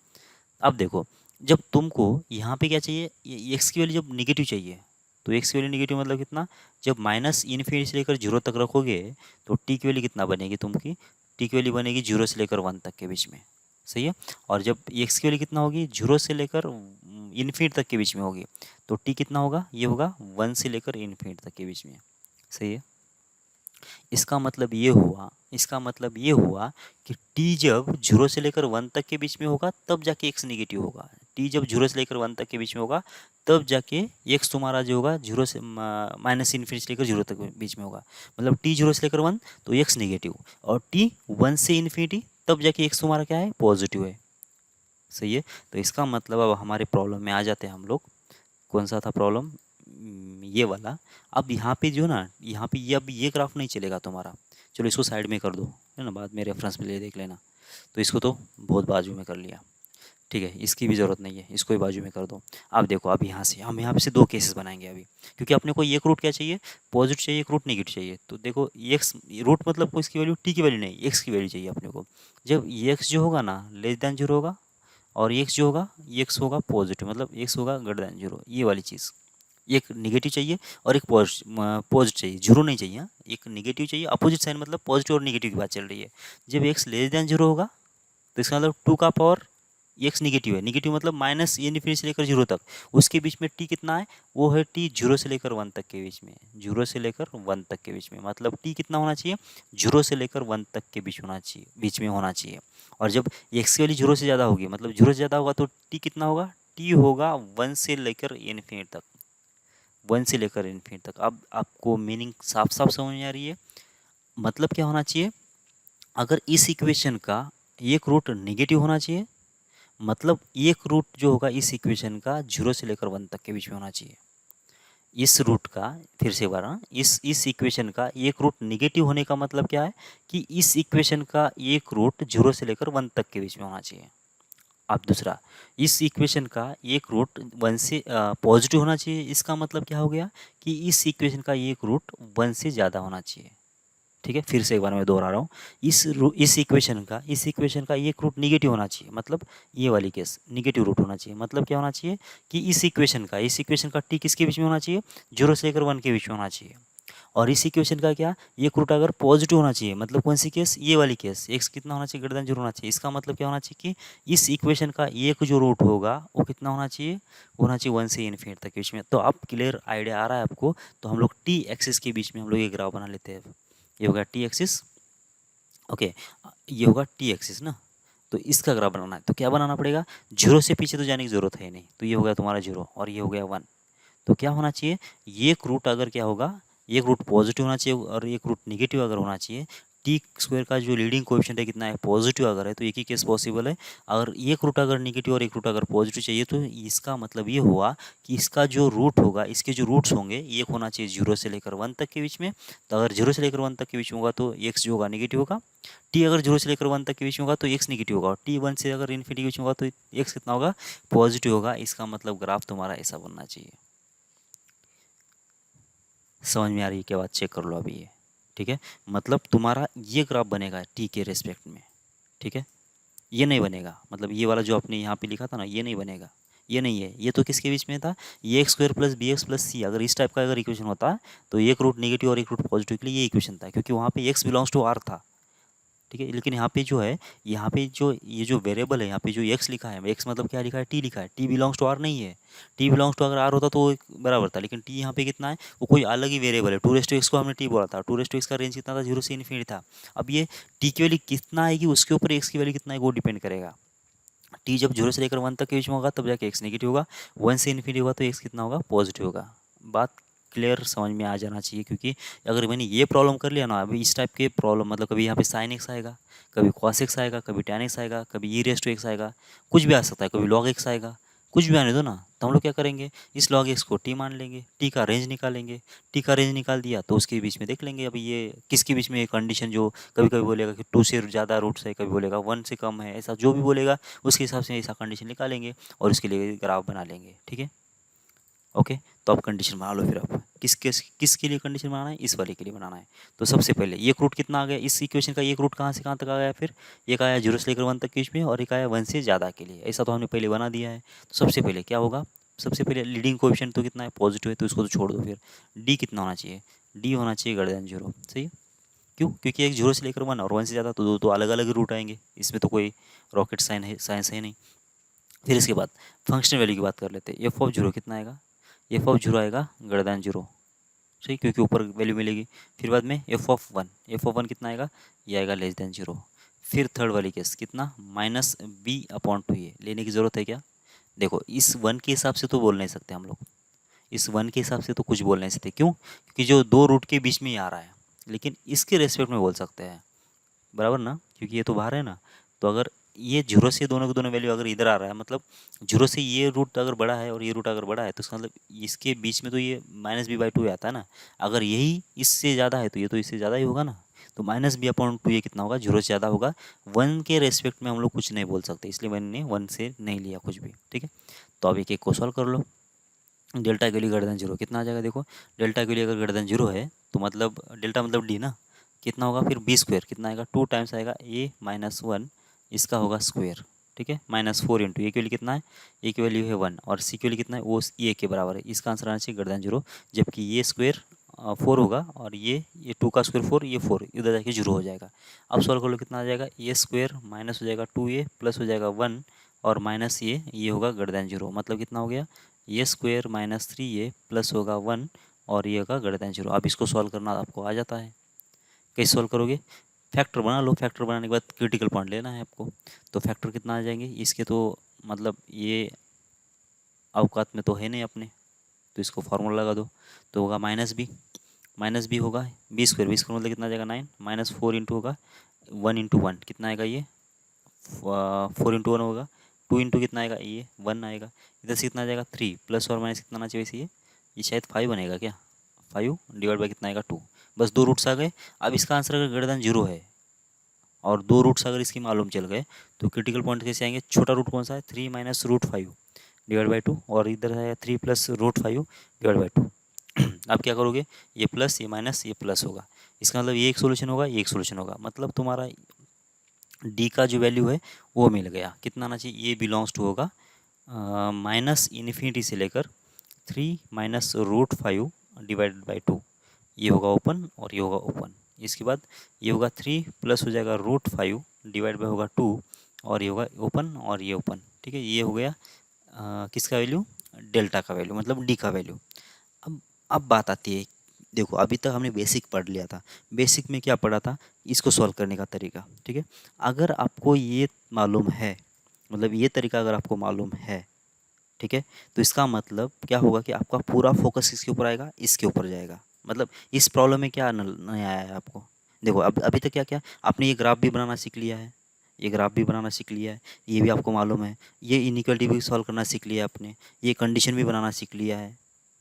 अब देखो, जब तुमको यहाँ पे क्या चाहिए, एक्स की वैल्यू जब निगेटिव चाहिए, तो एक्स की वैल्यू निगेटिव मतलब कितना, जब माइनस इन्फिनिटी से लेकर जीरो तक रखोगे तो टी की वैल्यू कितना बनेगी तुमकी, टी की वैल्यू बनेगी जीरो से लेकर वन तक के बीच में। सही है, और जब एक्स की वैल्यू कितना होगी, जीरो से लेकर इन्फिनिटी तक के बीच में होगी, तो टी कितना होगा, ये होगा वन से लेकर इन्फिनिटी तक के बीच में। सही है, इसका मतलब ये हुआ, इसका मतलब ये हुआ कि टी जब जीरो से लेकर वन तक के बीच में होगा तब जाके एक्स निगेटिव होगा, टी जब जीरो से लेकर वन तक के बीच में होगा तब जाके एक्स तुम्हारा जो होगा जीरो से माइनस इन्फिनिटी से लेकर जीरो तक के बीच में होगा। मतलब टी जीरो से लेकर वन तो एक्स निगेटिव, और टी वन से इन्फिनिटी तब जाके एक्स तुम्हारा क्या है, पॉजिटिव है। सही है, तो इसका मतलब अब हमारे प्रॉब्लम में आ जाते हैं हम लोग। कौन सा था प्रॉब्लम, ये वाला। अब यहाँ पे जो ना, यहाँ पे ये अब ये ग्राफ नहीं चलेगा तुम्हारा, चलो इसको साइड में कर दो, है ना, बाद में रेफरेंस में ले देख लेना। तो इसको तो बहुत बाजू में कर लिया, ठीक है, इसकी भी ज़रूरत नहीं है, इसको ही बाजू में कर दो। अब देखो, अब यहाँ से हम यहाँ पे से दो केसेस बनाएंगे अभी, क्योंकि अपने को एक रूट क्या चाहिए, पॉजिटिव चाहिए, एक रूट नेगेटिव चाहिए। तो देखो एक्स रूट मतलब को इसकी वैल्यू टी की वैल्यू नहीं, एक्स की वैल्यू चाहिए अपने को। जब एक्स जो होगा ना लेस देन जीरो होगा, और एक्स जो होगा, एक्स होगा पॉजिटिव, मतलब एक्स होगा ग्रेटर देन जीरो, ये वाली चीज़। एक निगेटिव चाहिए और एक पॉजिटिव चाहिए, जीरो नहीं चाहिए। हाँ? एक निगेटिव चाहिए, अपोजिट साइन, मतलब पॉजिटिव और निगेटिव की बात चल रही है। जब एक्स लेस देन जीरो होगा तो इसका मतलब टू का पावर एक्स निगेटिव है, निगेटिव मतलब माइनस इन्फिनिटी से लेकर जीरो तक, उसके बीच में टी कितना है, वो है टी जीरो से लेकर वन तक के बीच में, जीरो से लेकर वन तक के बीच में, मतलब टी कितना होना चाहिए, जीरो से लेकर वन तक के बीच होना चाहिए, बीच में होना चाहिए। और जब एक्स की वैल्यू जीरो से ज़्यादा होगी, मतलब जीरो से ज़्यादा होगा तो टी कितना होगा, टी होगा वन से लेकर इन्फिनिटी तक, वन से लेकर इन्फिनिटी तक। अब आपको मीनिंग साफ साफ समझ में आ रही है, मतलब क्या होना चाहिए, अगर इस इक्वेशन का एक रूट नेगेटिव होना चाहिए, मतलब एक रूट जो होगा इस इक्वेशन का जीरो से लेकर वन तक के बीच में होना चाहिए। इस रूट का, फिर से एक बार, हाँ, इस इक्वेशन का एक रूट निगेटिव होने का मतलब क्या है कि इस इक्वेशन का एक रूट 0 से लेकर 1 तक के बीच में होना चाहिए। अब दूसरा, इस इक्वेशन का एक रूट 1 से पॉजिटिव होना चाहिए, इसका मतलब क्या हो गया कि इस इक्वेशन का एक रूट 1 से ज़्यादा होना चाहिए। ठीक है, फिर से एक बार मैं दोहरा रहा हूँ, इस इक्वेशन का एक रूट निगेटिव होना चाहिए, मतलब ये वाली केस निगेटिव रूट होना चाहिए। मतलब क्या होना चाहिए कि इस इक्वेशन का टी किसके बीच में होना चाहिए, 0 से लेकर 1 के बीच में होना चाहिए। और इस इक्वेशन का क्या, एक रूट अगर पॉजिटिव होना चाहिए, मतलब कौन सी केस, ये वाली केस, एक्स कितना होना चाहिए, ग्रेटर देन 0 होना चाहिए। इसका मतलब क्या होना चाहिए कि इस इक्वेशन का एक जो रूट होगा वो कितना होना चाहिए, वो होना चाहिए 1 से इन्फिनिटी तक के बीच में। तो अब क्लियर आइडिया आ रहा है आपको। तो हम लोग टी एक्सिस के बीच में हम लोग ये ग्राफ बना लेते हैं। ये होगा टी एक्सिस, ओके, ये होगा टी एक्सिस ना। तो इसका ग्राफ बनाना है तो क्या बनाना पड़ेगा, 0 से पीछे तो जाने की जरूरत है नहीं, तो ये हो गया तुम्हारा 0 और ये हो गया 1। तो क्या होना चाहिए, एक रूट अगर क्या होगा, एक रूट पॉजिटिव होना चाहिए और एक रूट निगेटिव अगर होना चाहिए। टी स्क्वायर का जो लीडिंग कोएफिशिएंट है कितना है, पॉजिटिव अगर है तो एक ही केस पॉसिबल है। अगर एक रूट अगर निगेटिव और एक रूट अगर पॉजिटिव चाहिए तो इसका मतलब ये हुआ कि इसका जो रूट होगा, इसके जो रूट्स होंगे एक होना चाहिए 0 से लेकर 1 तक के बीच में। तो अगर 0 से लेकर 1 तक के बीच में होगा तो एक्स जो होगा निगेटिव होगा। टी अगर 0 से लेकर 1 तक के बीच में होगा तो एक्स निगेटिव होगा। टी 1 से अगर इन्फिनिटी के बीच में होगा तो एक्स कितना होगा, पॉजिटिव होगा। इसका मतलब ग्राफ तुम्हारा ऐसा बनना चाहिए। समझ में आ रही है क्या बात, चेक कर लो अभी ये। ठीक है, मतलब तुम्हारा ये ग्राफ बनेगा टी के रेस्पेक्ट में। ठीक है, ये नहीं बनेगा, मतलब ये वाला जो आपने यहाँ पे लिखा था ना, ये नहीं बनेगा, ये नहीं है। ये तो किसके बीच में था, ये X square plus B X plus C, अगर इस टाइप का अगर इक्वेशन होता तो एक रूट नेगेटिव और एक रूट पॉजिटिव के लिए ये इक्वेशन था, क्योंकि वहाँ पे एक्स बिलोंग्स टू आर था। ठीक है, लेकिन यहाँ पे जो है, यहाँ पे जो ये जो वेरिएबल है, यहाँ पे जो एक्स लिखा है, एक्स मतलब क्या लिखा है, टी लिखा है। टी बिलोंग्स टू आर नहीं है। टी बिलोंग्स टू अगर आर होता तो वो बराबर था, लेकिन टी यहाँ पे कितना है, वो कोई अलग ही वेरिएबल है। 2 को हमने टी बोला था, 2 का रेंज कितना था, 0 से इन्फिनिटी था। अब ये टी की वैल्यू कितना आएगी उसके ऊपर एक्स की वैल्यू कितना है वो डिपेंड करेगा। टी जब 0 से लेकर 1 तक के बीच में होगा तब जाके एक्स नेगेटिव होगा, 1 से इन्फिनिटी होगा तो एक्स कितना होगा, पॉजिटिव होगा। बात क्लियर समझ में आ जाना चाहिए, क्योंकि अगर मैंने ये प्रॉब्लम कर लिया ना, अभी इस टाइप के प्रॉब्लम, मतलब कभी यहाँ पे साइन एक्स आएगा, कभी कॉस एक्स आएगा, कभी टैन एक्स आएगा, कभी ई रेस टू एक्स आएगा, कुछ भी आ सकता है, कभी लॉग एक्स आएगा, कुछ भी आने दो ना। तो हम लोग क्या करेंगे, इस लॉग एक्स को टी मान लेंगे, टी का रेंज निकालेंगे। टी का रेंज निकाल दिया तो उसके बीच में देख लेंगे अभी ये किसके बीच में कंडीशन, जो कभी कभी बोलेगा कि 2 से ज़्यादा रूट्स है, कभी बोलेगा 1 से कम है, ऐसा जो भी बोलेगा उसके हिसाब से ऐसा कंडीशन निकालेंगे और उसके लिए ग्राफ बना लेंगे। ठीक है, ओके। तो अब कंडीशन बना लो, फिर आप किसके लिए कंडीशन बनाना है, इस वाले के लिए बनाना है। तो सबसे पहले एक रूट कितना आ गया, इस इक्वेशन का एक रूट कहाँ से कहाँ तक आ गया, फिर एक आया 0 से लेकर 1 तक के बीच में और एक आया 1 से ज़्यादा के लिए। ऐसा तो हमने पहले बना दिया है। तो सबसे पहले क्या होगा, सबसे पहले लीडिंग कोएफिशिएंट तो कितना है, पॉजिटिव है, तो इसको तो छोड़ दो। फिर डी कितना होना चाहिए, डी होना चाहिए ग्रेटर देन 0। सही है, क्यों, क्योंकि एक 0 से लेकर 1 और 1 से ज़्यादा तो दो तो अलग अलग रूट आएंगे, इसमें तो कोई रॉकेट साइंस है नहीं। फिर इसके बाद फंक्शनल वैल्यू की बात कर लेते हैं। एफ ऑफ 0 कितना आएगा, एफ ऑफ 0 आएगा ग्रेटर देन 0। सही, क्योंकि ऊपर वैल्यू मिलेगी। फिर बाद में एफ ऑफ 1 कितना आएगा, ये आएगा लेस देन 0। फिर थर्ड वाली केस कितना, माइनस बी अपॉन टू, ये लेने की ज़रूरत है क्या, देखो इस 1 के हिसाब से तो बोल नहीं सकते हम लोग, इस 1 के हिसाब से तो कुछ बोल नहीं सकते। क्यों, क्योंकि जो दो रूट के बीच में ही आ रहा है, लेकिन इसके रेस्पेक्ट में बोल सकते हैं, बराबर ना, क्योंकि ये तो बाहर है ना। तो अगर ये 0 से दोनों के दोनों वैल्यू अगर इधर आ रहा है, मतलब 0 से ये रूट अगर बड़ा है और ये रूट अगर बड़ा है, तो इसका मतलब इसके बीच में तो ये -b/2 आता है ना। अगर यही इससे ज़्यादा है तो ये तो इससे ज़्यादा ही होगा ना। तो -b/2 ये कितना होगा, 0 से ज़्यादा होगा। 1 के रेस्पेक्ट में हम लोग कुछ नहीं बोल सकते, इसलिए मैंने 1 से नहीं लिया कुछ भी। ठीक है, तो अब एक एक को सॉल्व कर लो। डेल्टा के लिए ग्रेटर देन 0 कितना आ जाएगा, देखो डेल्टा के लिए अगर ग्रेटर देन 0 है तो मतलब डेल्टा मतलब डी ना, कितना होगा फिर बी स्क्वायर कितना आएगा, 2 टाइम्स आएगा a-1, इसका होगा स्क्वायर। ठीक है, -4 इंटू ए की वैल्यू कितना है, ए की वैल्यू है 1 और सी की वैल्यू कितना है, वो ए के बराबर है। इसका आंसर आना चाहिए ग्रेटर देन 0, जबकि ये स्क्वायर 4 होगा और ये 2 का स्क्वायर 4, ये 4 इधर जाके 0 हो जाएगा। अब सॉल्व कर लो कितना आ जाएगा, ए स्क्वायर माइनस हो जाएगा 2a प्लस हो जाएगा 1 और माइनस ये होगा ग्रेटर देन 0, मतलब कितना हो गया, ए स्क्वायर -3a प्लस होगा 1 और ये होगा ग्रेटर देन 0। अब इसको सॉल्व करना आपको आ जाता है, कैसे सॉल्व करोगे, फैक्टर बना लो, फैक्टर बनाने के बाद क्रिटिकल पॉइंट लेना है आपको। तो फैक्टर कितना आ जाएंगे इसके, तो मतलब ये अवकात में तो है नहीं अपने, तो इसको फार्मूला लगा दो। तो होगा माइनस बी होगा, बी स्क्वायर मतलब कितना आ जाएगा 9, -4 इंटू होगा 1 इंटू 1 कितना आएगा, ये 4 इंटू 1 होगा, 2 इंटू कितना आएगा, ये 1 आएगा। इधर से कितना आ जाएगा 3 प्लस और माइनस कितना आना चाहिए वैसे, ये ये शायद 5 बनेगा क्या, 5 डिवाइड बाई कितना आएगा 2, बस 2 रूट्स आ गए। अब इसका आंसर अगर ग्रेटर देन 0 है और 2 रूट्स अगर इसकी मालूम चल गए तो क्रिटिकल पॉइंट कैसे आएंगे, छोटा रूट कौन सा है, 3 माइनस रूट 5 डिवाइड बाई 2, और इधर है 3 प्लस रूट 5 डिवाइड बाई 2। अब क्या करोगे, ये प्लस ये माइनस ये प्लस होगा, इसका मतलब ये एक सोल्यूशन होगा, ये एक सोल्यूशन होगा, मतलब तुम्हारा डी का जो वैल्यू है वो मिल गया। कितना आना चाहिए, ये बिलोंग्स टू होगा माइनस इन्फिनिटी से लेकर 3 माइनस रूट 5 डिवाइडेड बाई 2, ये होगा ओपन और ये होगा ओपन। इसके बाद ये होगा 3 प्लस हो जाएगा रूट 5 डिवाइड बाई होगा 2, और ये होगा ओपन और ये ओपन। ठीक है, ये हो गया किसका वैल्यू, डेल्टा का वैल्यू, मतलब डी का वैल्यू। अब बात आती है, देखो अभी तक हमने बेसिक पढ़ लिया था, बेसिक में क्या पढ़ा था, इसको सॉल्व करने का तरीका। ठीक है, अगर आपको ये मालूम है, मतलब ये तरीका अगर आपको मालूम है, ठीक है, तो इसका मतलब क्या होगा कि आपका पूरा फोकस किसके ऊपर आएगा, इसके ऊपर जाएगा। मतलब इस प्रॉब्लम में क्या नहीं आया है आपको, देखो अब अभी तक क्या क्या आपने ये ग्राफ भी बनाना सीख लिया है, ये ग्राफ भी बनाना सीख लिया है, ये भी आपको मालूम है, ये इनिक्वालिटी भी सॉल्व करना सीख लिया है आपने, ये कंडीशन भी बनाना सीख लिया है,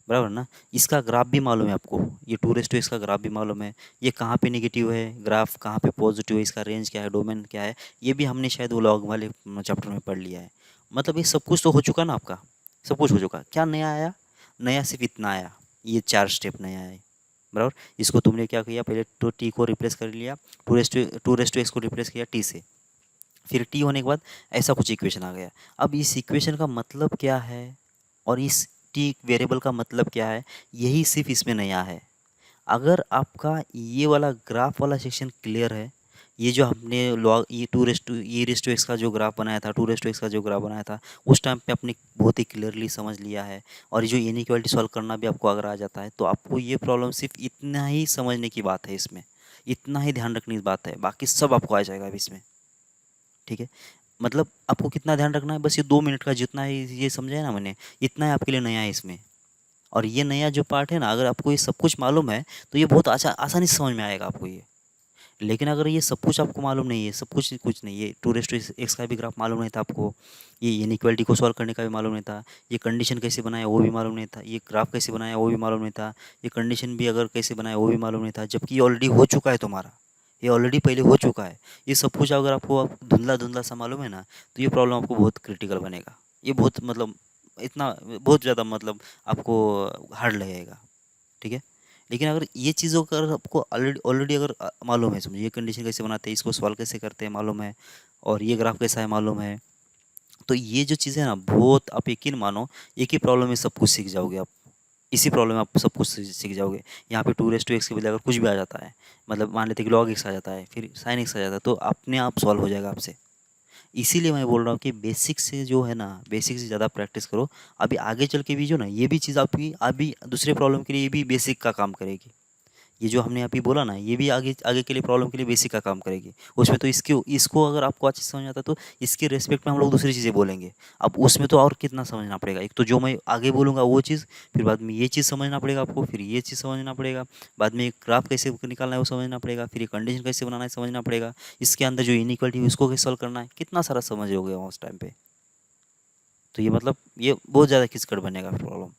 बराबर ना। इसका ग्राफ भी मालूम है आपको, ये 2 का ग्राफ भी मालूम है, ये कहाँ पे नेगेटिव है ग्राफ, कहाँ पे पॉजिटिव है, इसका रेंज क्या है, डोमेन क्या है, ये भी हमने शायद वो लॉग वाले चैप्टर में पढ़ लिया है। मतलब ये सब कुछ तो हो चुका ना आपका, सब कुछ हो चुका, क्या नया आया, नया सिर्फ इतना आया, ये 4 स्टेप नया है, बराबर। इसको तुमने क्या किया, पहले तो टी को रिप्लेस कर लिया, टू रेस टू एक्स को रिप्लेस किया टी से, फिर टी होने के बाद ऐसा कुछ इक्वेशन आ गया। अब इस इक्वेशन का मतलब क्या है और इस टी वेरिएबल का मतलब क्या है, यही सिर्फ इसमें नया है। अगर आपका ये वाला ग्राफ वाला सेक्शन क्लियर है, ये जो हमने लॉग ये रेस टू एक्स का जो ग्राफ बनाया था, 2 रेस टू एक्स का जो ग्राफ बनाया था, उस टाइम पे आपने बहुत ही क्लियरली समझ लिया है, और ये जो इनइक्वालिटी सॉल्व करना भी आपको अगर आ जाता है, तो आपको ये प्रॉब्लम सिर्फ इतना ही समझने की बात है, इसमें इतना ही ध्यान रखने की बात है, बाकी सब आपको आ जाएगा अब इसमें। ठीक है, मतलब आपको कितना ध्यान रखना है, बस ये 2 मिनट का जितना है ये समझा है ना मैंने, इतना है आपके लिए नया है इसमें। और ये नया जो पार्ट है ना, अगर आपको ये सब कुछ मालूम है तो ये बहुत आसानी से समझ में आएगा आपको ये। लेकिन अगर ये सब कुछ आपको मालूम नहीं है, सब कुछ कुछ नहीं, ये 2 रेस टू एक्स का भी ग्राफ मालूम नहीं था आपको, ये इनइक्वालिटी को सॉल्व करने का भी मालूम नहीं था, ये कंडीशन कैसे बनाया वो भी मालूम नहीं था, ये ग्राफ कैसे बनाया वो भी मालूम नहीं था, ये कंडीशन भी अगर कैसे बनाया वो भी मालूम नहीं था, जबकि ये ऑलरेडी हो चुका है तुम्हारा, ये ऑलरेडी पहले हो चुका है। ये सब कुछ अगर आपको धुंधला धुंधला सा मालूम है ना, तो ये प्रॉब्लम आपको बहुत क्रिटिकल बनेगा, ये बहुत मतलब इतना बहुत ज़्यादा मतलब आपको हार्ड लगेगा। ठीक है, लेकिन अगर ये चीज़ों का अगर आपको ऑलरेडी ऑलरेडी अगर मालूम है, समझिए ये कंडीशन कैसे बनाते हैं, इसको सॉल्व कैसे करते हैं मालूम है, और ये ग्राफ कैसा है मालूम है, तो ये जो चीज़ें हैं ना, बहुत आप यकीन मानो, एक ही प्रॉब्लम में सब कुछ सीख जाओगे आप, इसी प्रॉब्लम में आप सब कुछ सीख जाओगे। यहाँ पे 2 रेस टू एक्स के बजाय अगर कुछ भी आ जाता है, मतलब मान लेते हैं कि लॉग एक्स आ जाता है, फिर साइन एक्स आ जाता है, तो अपने आप सॉल्व हो जाएगा आपसे। इसीलिए मैं बोल रहा हूँ कि बेसिक से जो है ना, बेसिक से ज़्यादा प्रैक्टिस करो। अभी आगे चल के भी जो ना, ये भी चीज़ आपकी अभी दूसरे प्रॉब्लम के लिए ये भी बेसिक का काम करेगी। ये जो हमने अभी बोला ना, ये भी आगे आगे के लिए प्रॉब्लम के लिए बेसिक का काम करेगी। उसमें तो इसके इसको अगर आपको अच्छे से समझ आता है तो इसके रेस्पेक्ट में हम लोग दूसरी चीज़ें बोलेंगे। अब उसमें तो और कितना समझना पड़ेगा, एक तो जो मैं आगे बोलूँगा वो चीज़, फिर बाद में ये चीज़ समझना पड़ेगा आपको, फिर ये चीज़ समझना पड़ेगा, बाद में एक ग्राफ कैसे निकालना है वो समझना पड़ेगा, फिर ये कंडीशन कैसे बनाना है समझना पड़ेगा, इसके अंदर जो इनइक्वालिटी है उसको कैसे सॉल्व करना है, कितना सारा समझ हो गया उस टाइम पे। तो ये मतलब ये बहुत ज़्यादा किचकट बनेगा प्रॉब्लम।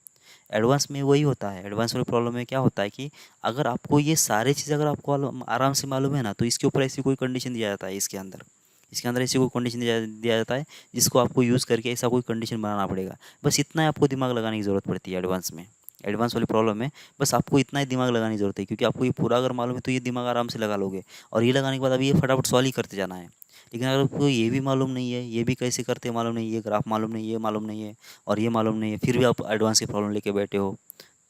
एडवांस में वही होता है, एडवांस वाले प्रॉब्लम में क्या होता है कि अगर आपको ये सारी चीज़ अगर आपको आराम से मालूम है ना, तो इसके ऊपर ऐसी कोई कंडीशन दिया जाता है, इसके अंदर ऐसी कोई कंडीशन दिया जाता है जिसको आपको यूज़ करके ऐसा कोई कंडीशन बनाना पड़ेगा। बस इतना ही आपको दिमाग लगाने की ज़रूरत पड़ती है एडवांस में, एडवांस वाली प्रॉब्लम में बस आपको इतना ही दिमाग लगाने की ज़रूरत है, क्योंकि आपको ये पूरा अगर मालूम है तो ये दिमाग आराम से लगा लोगे, और ये लगाने के बाद अभी ये फटाफट सॉल्व ही करते जाना है। लेकिन अगर आपको ये भी मालूम नहीं है, ये भी कैसे करते हैं मालूम नहीं, ये ग्राफ मालूम नहीं, ये मालूम नहीं है, और ये मालूम नहीं है, फिर भी आप एडवांस की प्रॉब्लम लेके बैठे हो,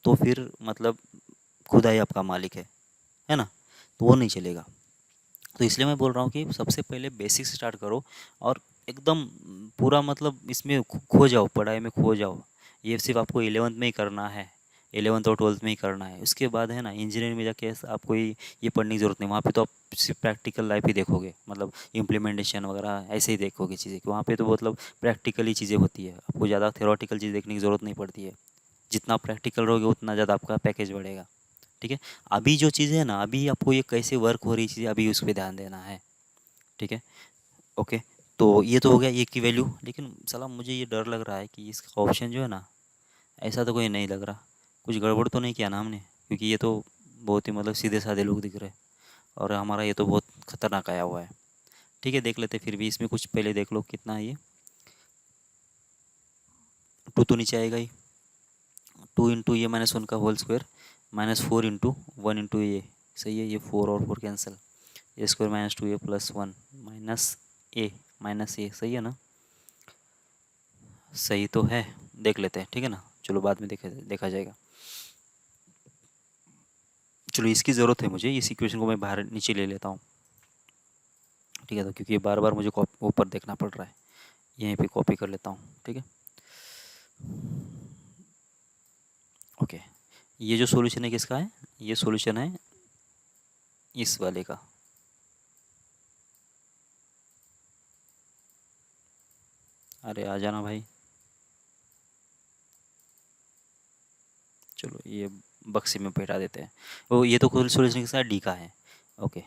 तो फिर मतलब खुदा ही आपका मालिक है ना, तो वो नहीं चलेगा। तो इसलिए मैं बोल रहा हूँ कि सबसे पहले बेसिक से स्टार्ट करो, और एकदम पूरा मतलब इसमें खो जाओ, पढ़ाई में खो जाओ। ये सिर्फ आपको 11th में ही करना है, 11th और 12th में ही करना है। उसके बाद है ना, इंजीनियरिंग में जाके आपको ये पढ़ने की ज़रूरत नहीं, वहाँ पे तो आप सिर्फ प्रैक्टिकल लाइफ ही देखोगे, मतलब इम्प्लीमेंटेशन वगैरह ऐसे ही देखोगे चीज़ें, कि वहाँ पे तो मतलब प्रैक्टिकली चीज़ें होती है, आपको ज़्यादा थ्योरेटिकल चीज़ देखने की ज़रूरत नहीं पड़ती है। जितना प्रैक्टिकल रहोगे उतना ज़्यादा आपका पैकेज बढ़ेगा। ठीक है, अभी जो चीज़ है ना, अभी आपको ये कैसे वर्क हो रही चीज़ें, अभी उस पर ध्यान देना है। ठीक है, ओके। तो ये तो हो गया ये की वैल्यू, लेकिन साला मुझे ये डर लग रहा है कि इसका ऑप्शन जो है ना, ऐसा तो कोई नहीं लग रहा, कुछ गड़बड़ तो नहीं किया ना हमने, क्योंकि ये तो बहुत ही मतलब सीधे साधे लोग दिख रहे हैं और हमारा ये तो बहुत खतरनाक आया हुआ है। ठीक है, देख लेते हैं फिर भी। इसमें कुछ पहले देख लो कितना है ये। 2 तो नीचे आएगा ही। 2 इंटू ये -1 का होल स्क्वायर -4 इंटू 1 इंटू ये। सही है, ये 4 और 4 कैंसिल। ए स्क्वायर -2a प्लस 1 माइनस ए सही है ना। सही तो है, देख लेते हैं। ठीक है ना, चलो बाद में देखा जाएगा। चलो, इसकी ज़रूरत है मुझे, इस इक्वेशन को मैं बाहर नीचे ले लेता हूँ। ठीक है, तो क्योंकि बार बार मुझे ऊपर देखना पड़ रहा है, यहीं पे कॉपी कर लेता हूँ। ठीक है, ओके। ये जो सॉल्यूशन है किसका है? ये सॉल्यूशन है इस वाले का। अरे आ जाना भाई। चलो ये बक्से में बैठा देते हैं। वो ये तो कुल सॉल्यूशन के साथ डी का है। ओके,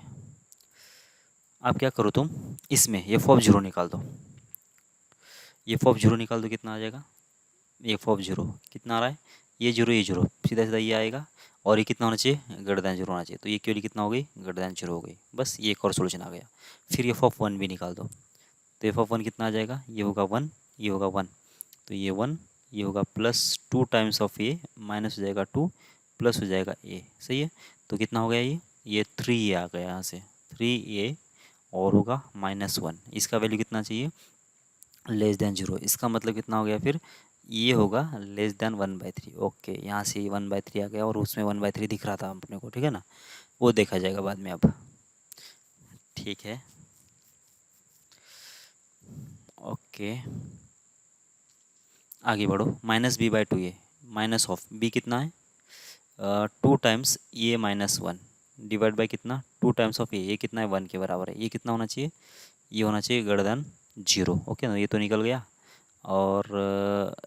अब क्या करो तुम, इसमें ये फॉफ जीरो निकाल दो। ये फॉफ जीरो निकाल दो, कितना आ जाएगा? ये फॉफ जीरो कितना आ रहा है? ये जीरो सीधा सीधा ये आएगा। और ये कितना होना चाहिए? ग्रेटर देन जीरो होना चाहिए। तो ये क्यों कितना हो गई? ग्रेटर देन जीरो हो गई। बस ये एक और सोल्यूशन आ गया। फिर ये फॉफ वन भी निकाल दो। तो ये फॉफ वन कितना आ जाएगा? ये होगा वन, ये होगा वन। तो ये वन, ये होगा +2 टाइम्स ऑफ ए, माइनस हो जाएगा 2, प्लस हो जाएगा ए। सही है, तो कितना हो गया ये 3 ए आ गया यहाँ से। 3 ए और होगा -1। इसका वैल्यू कितना चाहिए? <<0 इसका मतलब कितना हो गया फिर? ये होगा <<1/3। ओके, यहाँ से 1/3 आ गया और उसमें 1/3 दिख रहा था अपने को। ठीक है ना, वो देखा जाएगा बाद में अब। ठीक है, ओके, आगे बढ़ो। -b/2 ये माइनस ऑफ b कितना है? 2 टाइम्स ए -1 डिवाइड बाई कितना? 2 टाइम्स ऑफ ए। ये कितना है? 1 के बराबर है। ये कितना होना चाहिए? ये होना चाहिए ग्रेटर देन जीरो। ओके ना, ये तो निकल गया। और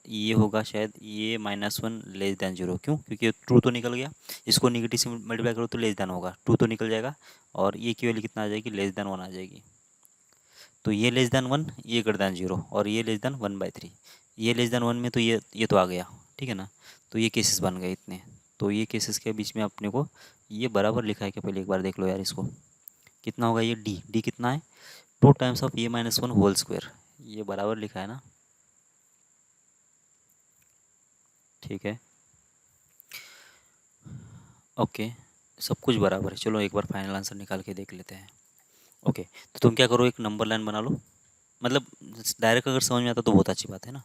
ये होगा शायद ये -1 लेस देन जीरो। क्यों? क्योंकि ट्रू तो निकल गया। इसको निगेटिव से मल्टीप्लाई करो तो लेस देन होगा, ट्रू तो निकल जाएगा। और ये की वैल्यू कितना आ जाएगी? लेस देन 1 आ जाएगी। तो ये लेस देन 1, ये ग्रेटर देन जीरो, और ये लेस देन 1/3। ये लेस देन 1 में तो ये तो आ गया। ठीक है ना, तो ये केसेस बन गए इतने। तो ये केसेस के बीच में अपने को ये बराबर लिखा है क्या? पहले एक बार देख लो यार इसको। कितना होगा ये? डी कितना है? 2 times of A -1 whole square. ये बराबर लिखा है ना। ठीक है, ओके, सब कुछ बराबर है। चलो एक बार फाइनल आंसर निकाल के देख लेते हैं। ओके, तो तुम क्या करो, एक नंबर लाइन बना लो। मतलब डायरेक्ट अगर समझ में आता तो बहुत अच्छी बात है ना।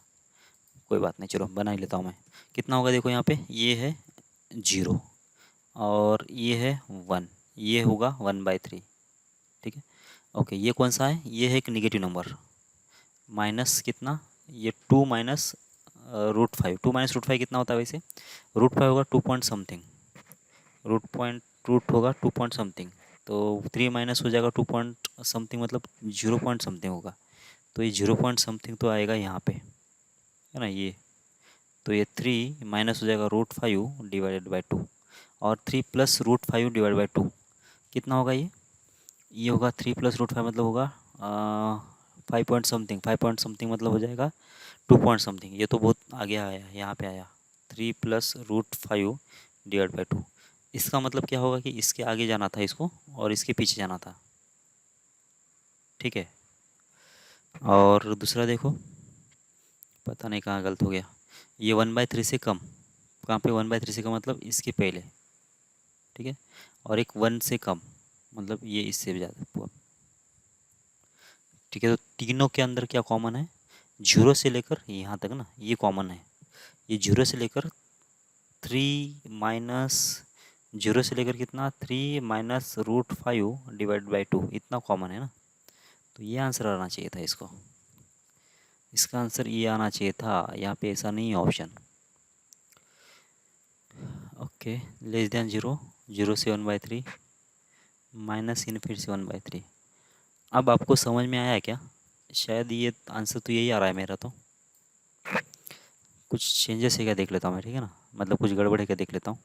कोई बात नहीं, चलो बना ही लेता हूँ मैं। कितना होगा देखो यहाँ पे, ये है जीरो और ये है 1, ये होगा 1/3। ठीक है, ओके, ये कौन सा है? ये है एक निगेटिव नंबर। माइनस कितना? ये 2 माइनस √5। 2 माइनस √5 कितना होता है वैसे? √5 होगा 2 पॉइंट समथिंग। रूट होगा 2 पॉइंट समथिंग। तो 3 माइनस हो जाएगा 2 पॉइंट समथिंग, मतलब 0 पॉइंट समथिंग होगा। तो ये 0 पॉइंट समथिंग तो आएगा यहाँ पे, है ना ये। तो ये 3 माइनस हो जाएगा √5 डिवाइडेड बाई 2, और 3 प्लस √5 डिवाइड बाई 2 कितना होगा ये होगा 3 प्लस √5 मतलब होगा 5 पॉइंट समथिंग। 5 पॉइंट समथिंग मतलब हो जाएगा 2 पॉइंट समथिंग। ये तो बहुत आगे आया, यहाँ पे आया। 3 प्लस √5 डिवाइड बाई 2, इसका मतलब क्या होगा कि इसके आगे जाना था इसको, और इसके पीछे जाना था। ठीक है, और दूसरा देखो, पता नहीं कहाँ गलत हो गया। ये 1/3 से कम, कहाँ पे 1/3 से कम? मतलब इसके पहले। ठीक है, और एक 1 से कम, मतलब ये इससे भी ज़्यादा। ठीक है, तो तीनों के अंदर क्या कॉमन है? जीरो से लेकर यहाँ तक ना, ये कॉमन है। ये जीरो से लेकर 3 माइनस, जीरो से लेकर कितना? 3 माइनस √5 डिवाइड बाई 2, इतना कॉमन है ना। तो ये आंसर आना चाहिए था इसको। इसका आंसर ये आना चाहिए था, यहाँ पे ऐसा नहीं है option. Okay, less than zero, zero से 1/3, माइनस इन फिर से 1/3। अब आपको समझ में आया है क्या? शायद ये आंसर तो यही आ रहा है मेरा तो। कुछ चेंजेस है क्या देख लेता हूँ मैं। ठीक है ना, मतलब कुछ गड़बड़ है क्या देख लेता हूँ।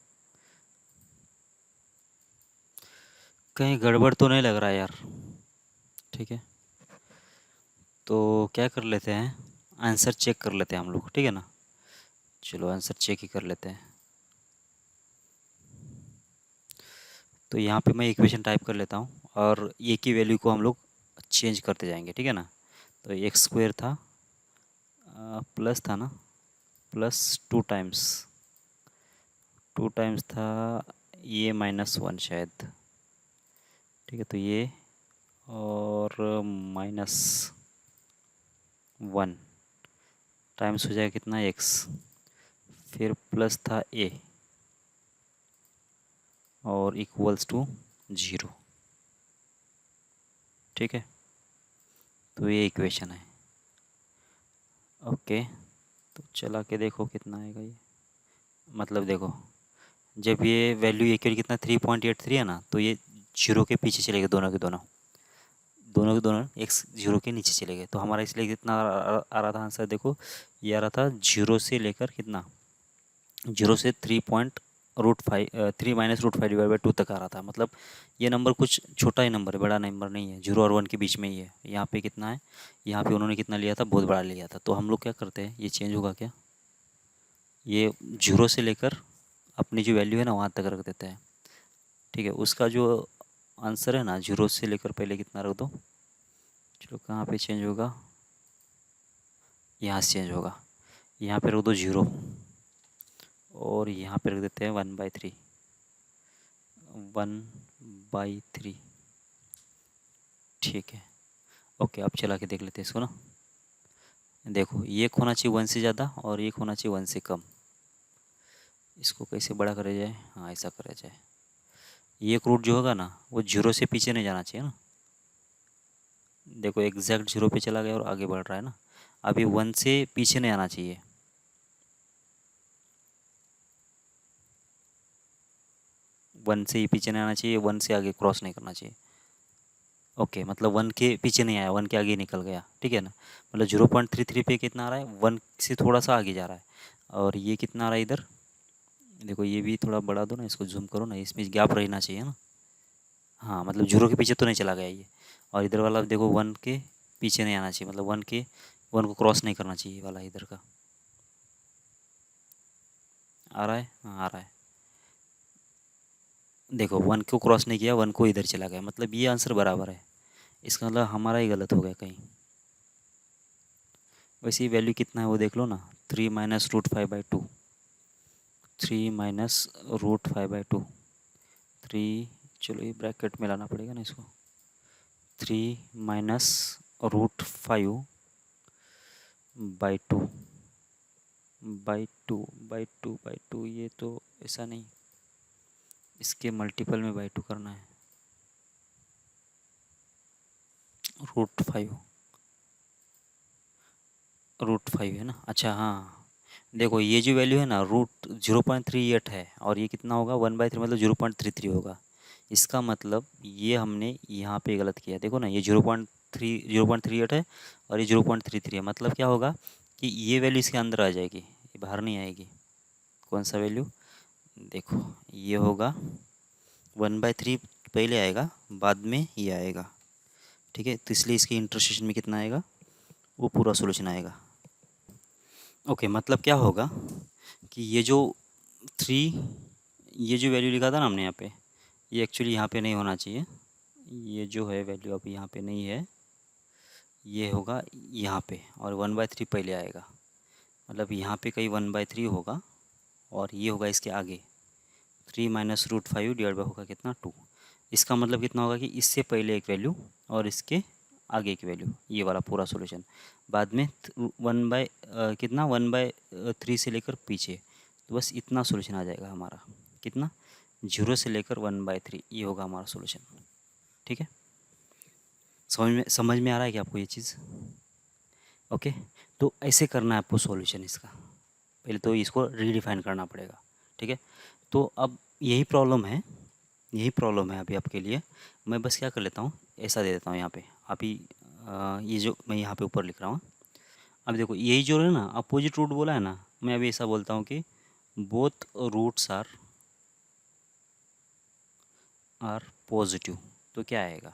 कहीं गड़बड़ तो नहीं लग रहा है यार। ठीक है, तो क्या कर लेते हैं, आंसर चेक कर लेते हैं हम लोग। ठीक है ना, चलो आंसर चेक ही कर लेते हैं। तो यहाँ पे मैं इक्वेशन टाइप कर लेता हूँ और ए की वैल्यू को हम लोग चेंज करते जाएंगे, ठीक है ना। तो एक्स स्क्वायर था, प्लस था ना, प्लस टू टाइम्स था ये माइनस वन शायद, ठीक है। तो ये और माइनस वन टाइम्स हो जाएगा कितना, एक्स, फिर प्लस था ए और इक्वल्स टू जीरो, ठीक है। तो ये इक्वेशन है, ओके। तो चला के देखो कितना आएगा ये, मतलब देखो जब ये वैल्यू ये के कितना 3.83 है ना, तो ये जीरो के पीछे चले गए, दोनों के दोनों, दोनों के दोनों एक्स जीरो के नीचे चले गए। तो हमारा इसलिए कितना आ रहा था आंसर, देखो ये आ रहा था जीरो से लेकर कितना, जीरो से 3 डिवाइड बाई 2 तक आ रहा था। मतलब ये नंबर कुछ छोटा ही नंबर है, बड़ा नंबर नहीं है, जीरो और वन के बीच में ही है। यहाँ पे कितना है, यहाँ पे उन्होंने कितना लिया था, बहुत बड़ा लिया था। तो हम लोग क्या करते हैं, ये चेंज होगा क्या, ये जीरो से लेकर अपनी जो वैल्यू है ना वहाँ तक रख देते हैं, ठीक है। उसका जो आंसर है ना, जीरो से लेकर पहले कितना रख दो, चलो कहाँ पे चेंज होगा, यहाँ से चेंज होगा, यहाँ पे रख दो जीरो और यहाँ पे रख देते हैं 1/3, 1/3, ठीक है। ओके, अब चला के देख लेते हैं इसको ना। देखो ये एक होना चाहिए वन से ज़्यादा और एक होना चाहिए वन से कम। इसको कैसे बड़ा करा जाए, हाँ ऐसा करा जाए, ये एक रूट जो होगा ना वो जीरो से पीछे नहीं जाना चाहिए ना। देखो एग्जैक्ट जीरो पे चला गया और आगे बढ़ रहा है ना, अभी वन से पीछे नहीं आना चाहिए, वन से ही पीछे नहीं आना चाहिए, वन से आगे क्रॉस नहीं करना चाहिए। ओके, मतलब वन के पीछे नहीं आया, वन के आगे निकल गया, ठीक है ना। मतलब 0.33 पे कितना आ रहा है, वन से थोड़ा सा आगे जा रहा है। और ये कितना आ रहा है इधर, देखो ये भी थोड़ा बढ़ा दो ना, इसको जूम करो ना, इसमें गैप रहना चाहिए ना। हाँ, मतलब जीरो के पीछे तो नहीं चला गया ये। और इधर वाला देखो वन के पीछे नहीं आना चाहिए, मतलब वन को क्रॉस नहीं करना चाहिए, ये वाला इधर का आ रहा है, हाँ आ रहा है। देखो वन को क्रॉस नहीं किया, वन को इधर चला गया, मतलब ये आंसर बराबर है। इसका मतलब हमारा ही गलत हो गया कहीं। वैसे ही वैल्यू कितना है वो देख लो ना, 3 - √5/2, 3 - √5/2, 3, चलो ये ब्रैकेट में लाना पड़ेगा ना इसको, 3 - √5/2 बाई टू, ये तो ऐसा नहीं, इसके मल्टीपल में बाई टू करना है, √5, √5 है ना। अच्छा हाँ, देखो ये जो वैल्यू है ना, √0.38 है और ये कितना होगा 1/3, मतलब 0.33 होगा। इसका मतलब ये हमने यहाँ पे गलत किया, देखो ना ये 0.38 है और ये 0.33 है। मतलब क्या होगा कि ये वैल्यू इसके अंदर आ जाएगी, ये बाहर नहीं आएगी। कौन सा वैल्यू, देखो ये होगा 1/3 पहले आएगा, बाद में ये आएगा, ठीक है। तो इसलिए इसके इंटरसेक्शन में कितना आएगा, वो पूरा सोल्यूशन आएगा। ओके, मतलब क्या होगा कि ये जो थ्री, ये जो वैल्यू लिखा था ना हमने यहाँ पे, ये एक्चुअली यहाँ पे नहीं होना चाहिए। ये जो है वैल्यू अभी यहाँ पे नहीं है, ये होगा यहाँ पे, और 1/3 पहले आएगा। मतलब यहाँ पे कहीं 1/3 होगा और ये होगा इसके आगे, 3 - √5 डिवाइड बाई होगा कितना 2। इसका मतलब कितना होगा कि इससे पहले एक वैल्यू और इसके आगे की वैल्यू, ये वाला पूरा सॉल्यूशन। बाद में कितना 1/3 से लेकर पीछे, तो बस इतना सॉल्यूशन आ जाएगा हमारा, कितना, जीरो से लेकर 1/3, ये होगा हमारा सॉल्यूशन, ठीक है। समझ में आ रहा है कि आपको ये चीज़, ओके। तो ऐसे करना है आपको सॉल्यूशन इसका, पहले तो इसको रीडिफाइन करना पड़ेगा, ठीक है। तो अब यही प्रॉब्लम है अभी आपके लिए। मैं बस क्या कर लेता हूँ, ऐसा दे देता हूँ यहाँ पे अभी, ये जो मैं यहाँ पे ऊपर लिख रहा हूँ, अब देखो यही जो है ना अपोजिट रूट बोला है ना, मैं अभी ऐसा बोलता हूँ कि बोथ रूट्स आर पॉजिटिव, तो क्या आएगा।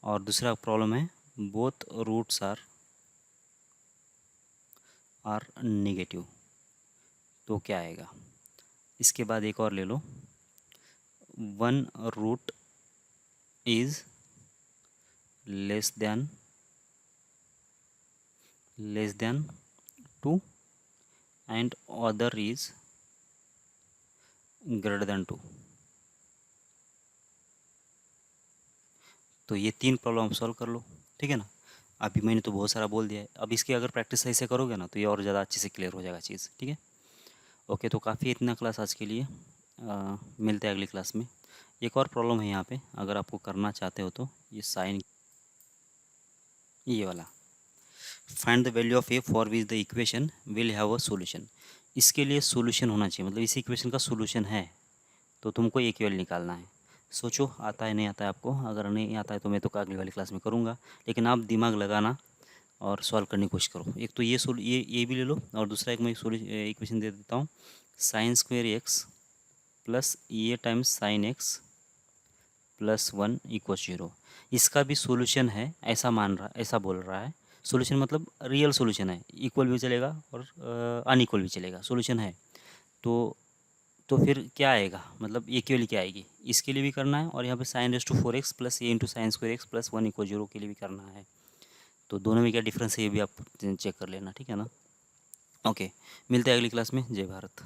और दूसरा प्रॉब्लम है बोथ रूट्स आर नेगेटिव, तो क्या आएगा। इसके बाद एक और ले लो, one root is less than 2 and other is greater than 2। तो ये 3 प्रॉब्लम आप सॉल्व कर लो, ठीक है ना। अभी मैंने तो बहुत सारा बोल दिया है, अब इसकी अगर प्रैक्टिस सही से करोगे ना तो ये और ज़्यादा अच्छे से क्लियर हो जाएगा चीज़, ठीक है। ओके, तो काफ़ी है इतना क्लास आज के लिए। मिलते हैं अगली क्लास में। एक और प्रॉब्लम है यहाँ पे, अगर आपको करना चाहते हो तो ये साइन, ये वाला, find the value of A for which the equation will have a solution. इसके लिए सॉल्यूशन होना चाहिए, मतलब इस इक्वेशन का सॉल्यूशन है तो तुमको ए की वैल्यू निकालना है। सोचो आता है नहीं आता है आपको, अगर नहीं आता है तो मैं तो अगली वाली क्लास में करूँगा, लेकिन आप दिमाग लगाना और सॉल्व करने की कोशिश करो। एक तो ये भी ले लो, और दूसरा एक मैं इक्वेशन दे देता हूँ, साइन स्क्वेयर एक्स प्लस ये times sine x plus 1 equal 0। इसका भी सॉल्यूशन है ऐसा मान रहा, ऐसा बोल रहा है। सॉल्यूशन मतलब रियल सॉल्यूशन है, इक्वल भी चलेगा और अनइक्वल भी चलेगा, सॉल्यूशन है। तो फिर क्या आएगा, मतलब ये के लिए क्या आएगी, इसके लिए भी करना है, और यहाँ पे sine raise to 4x plus A into sine square X plus 1 equal 0 के लिए भी करना है। तो दोनों में क्या डिफरेंस है ये भी आप चेक कर लेना, ठीक है ना। ओके, मिलते हैं अगली क्लास में। जय भारत।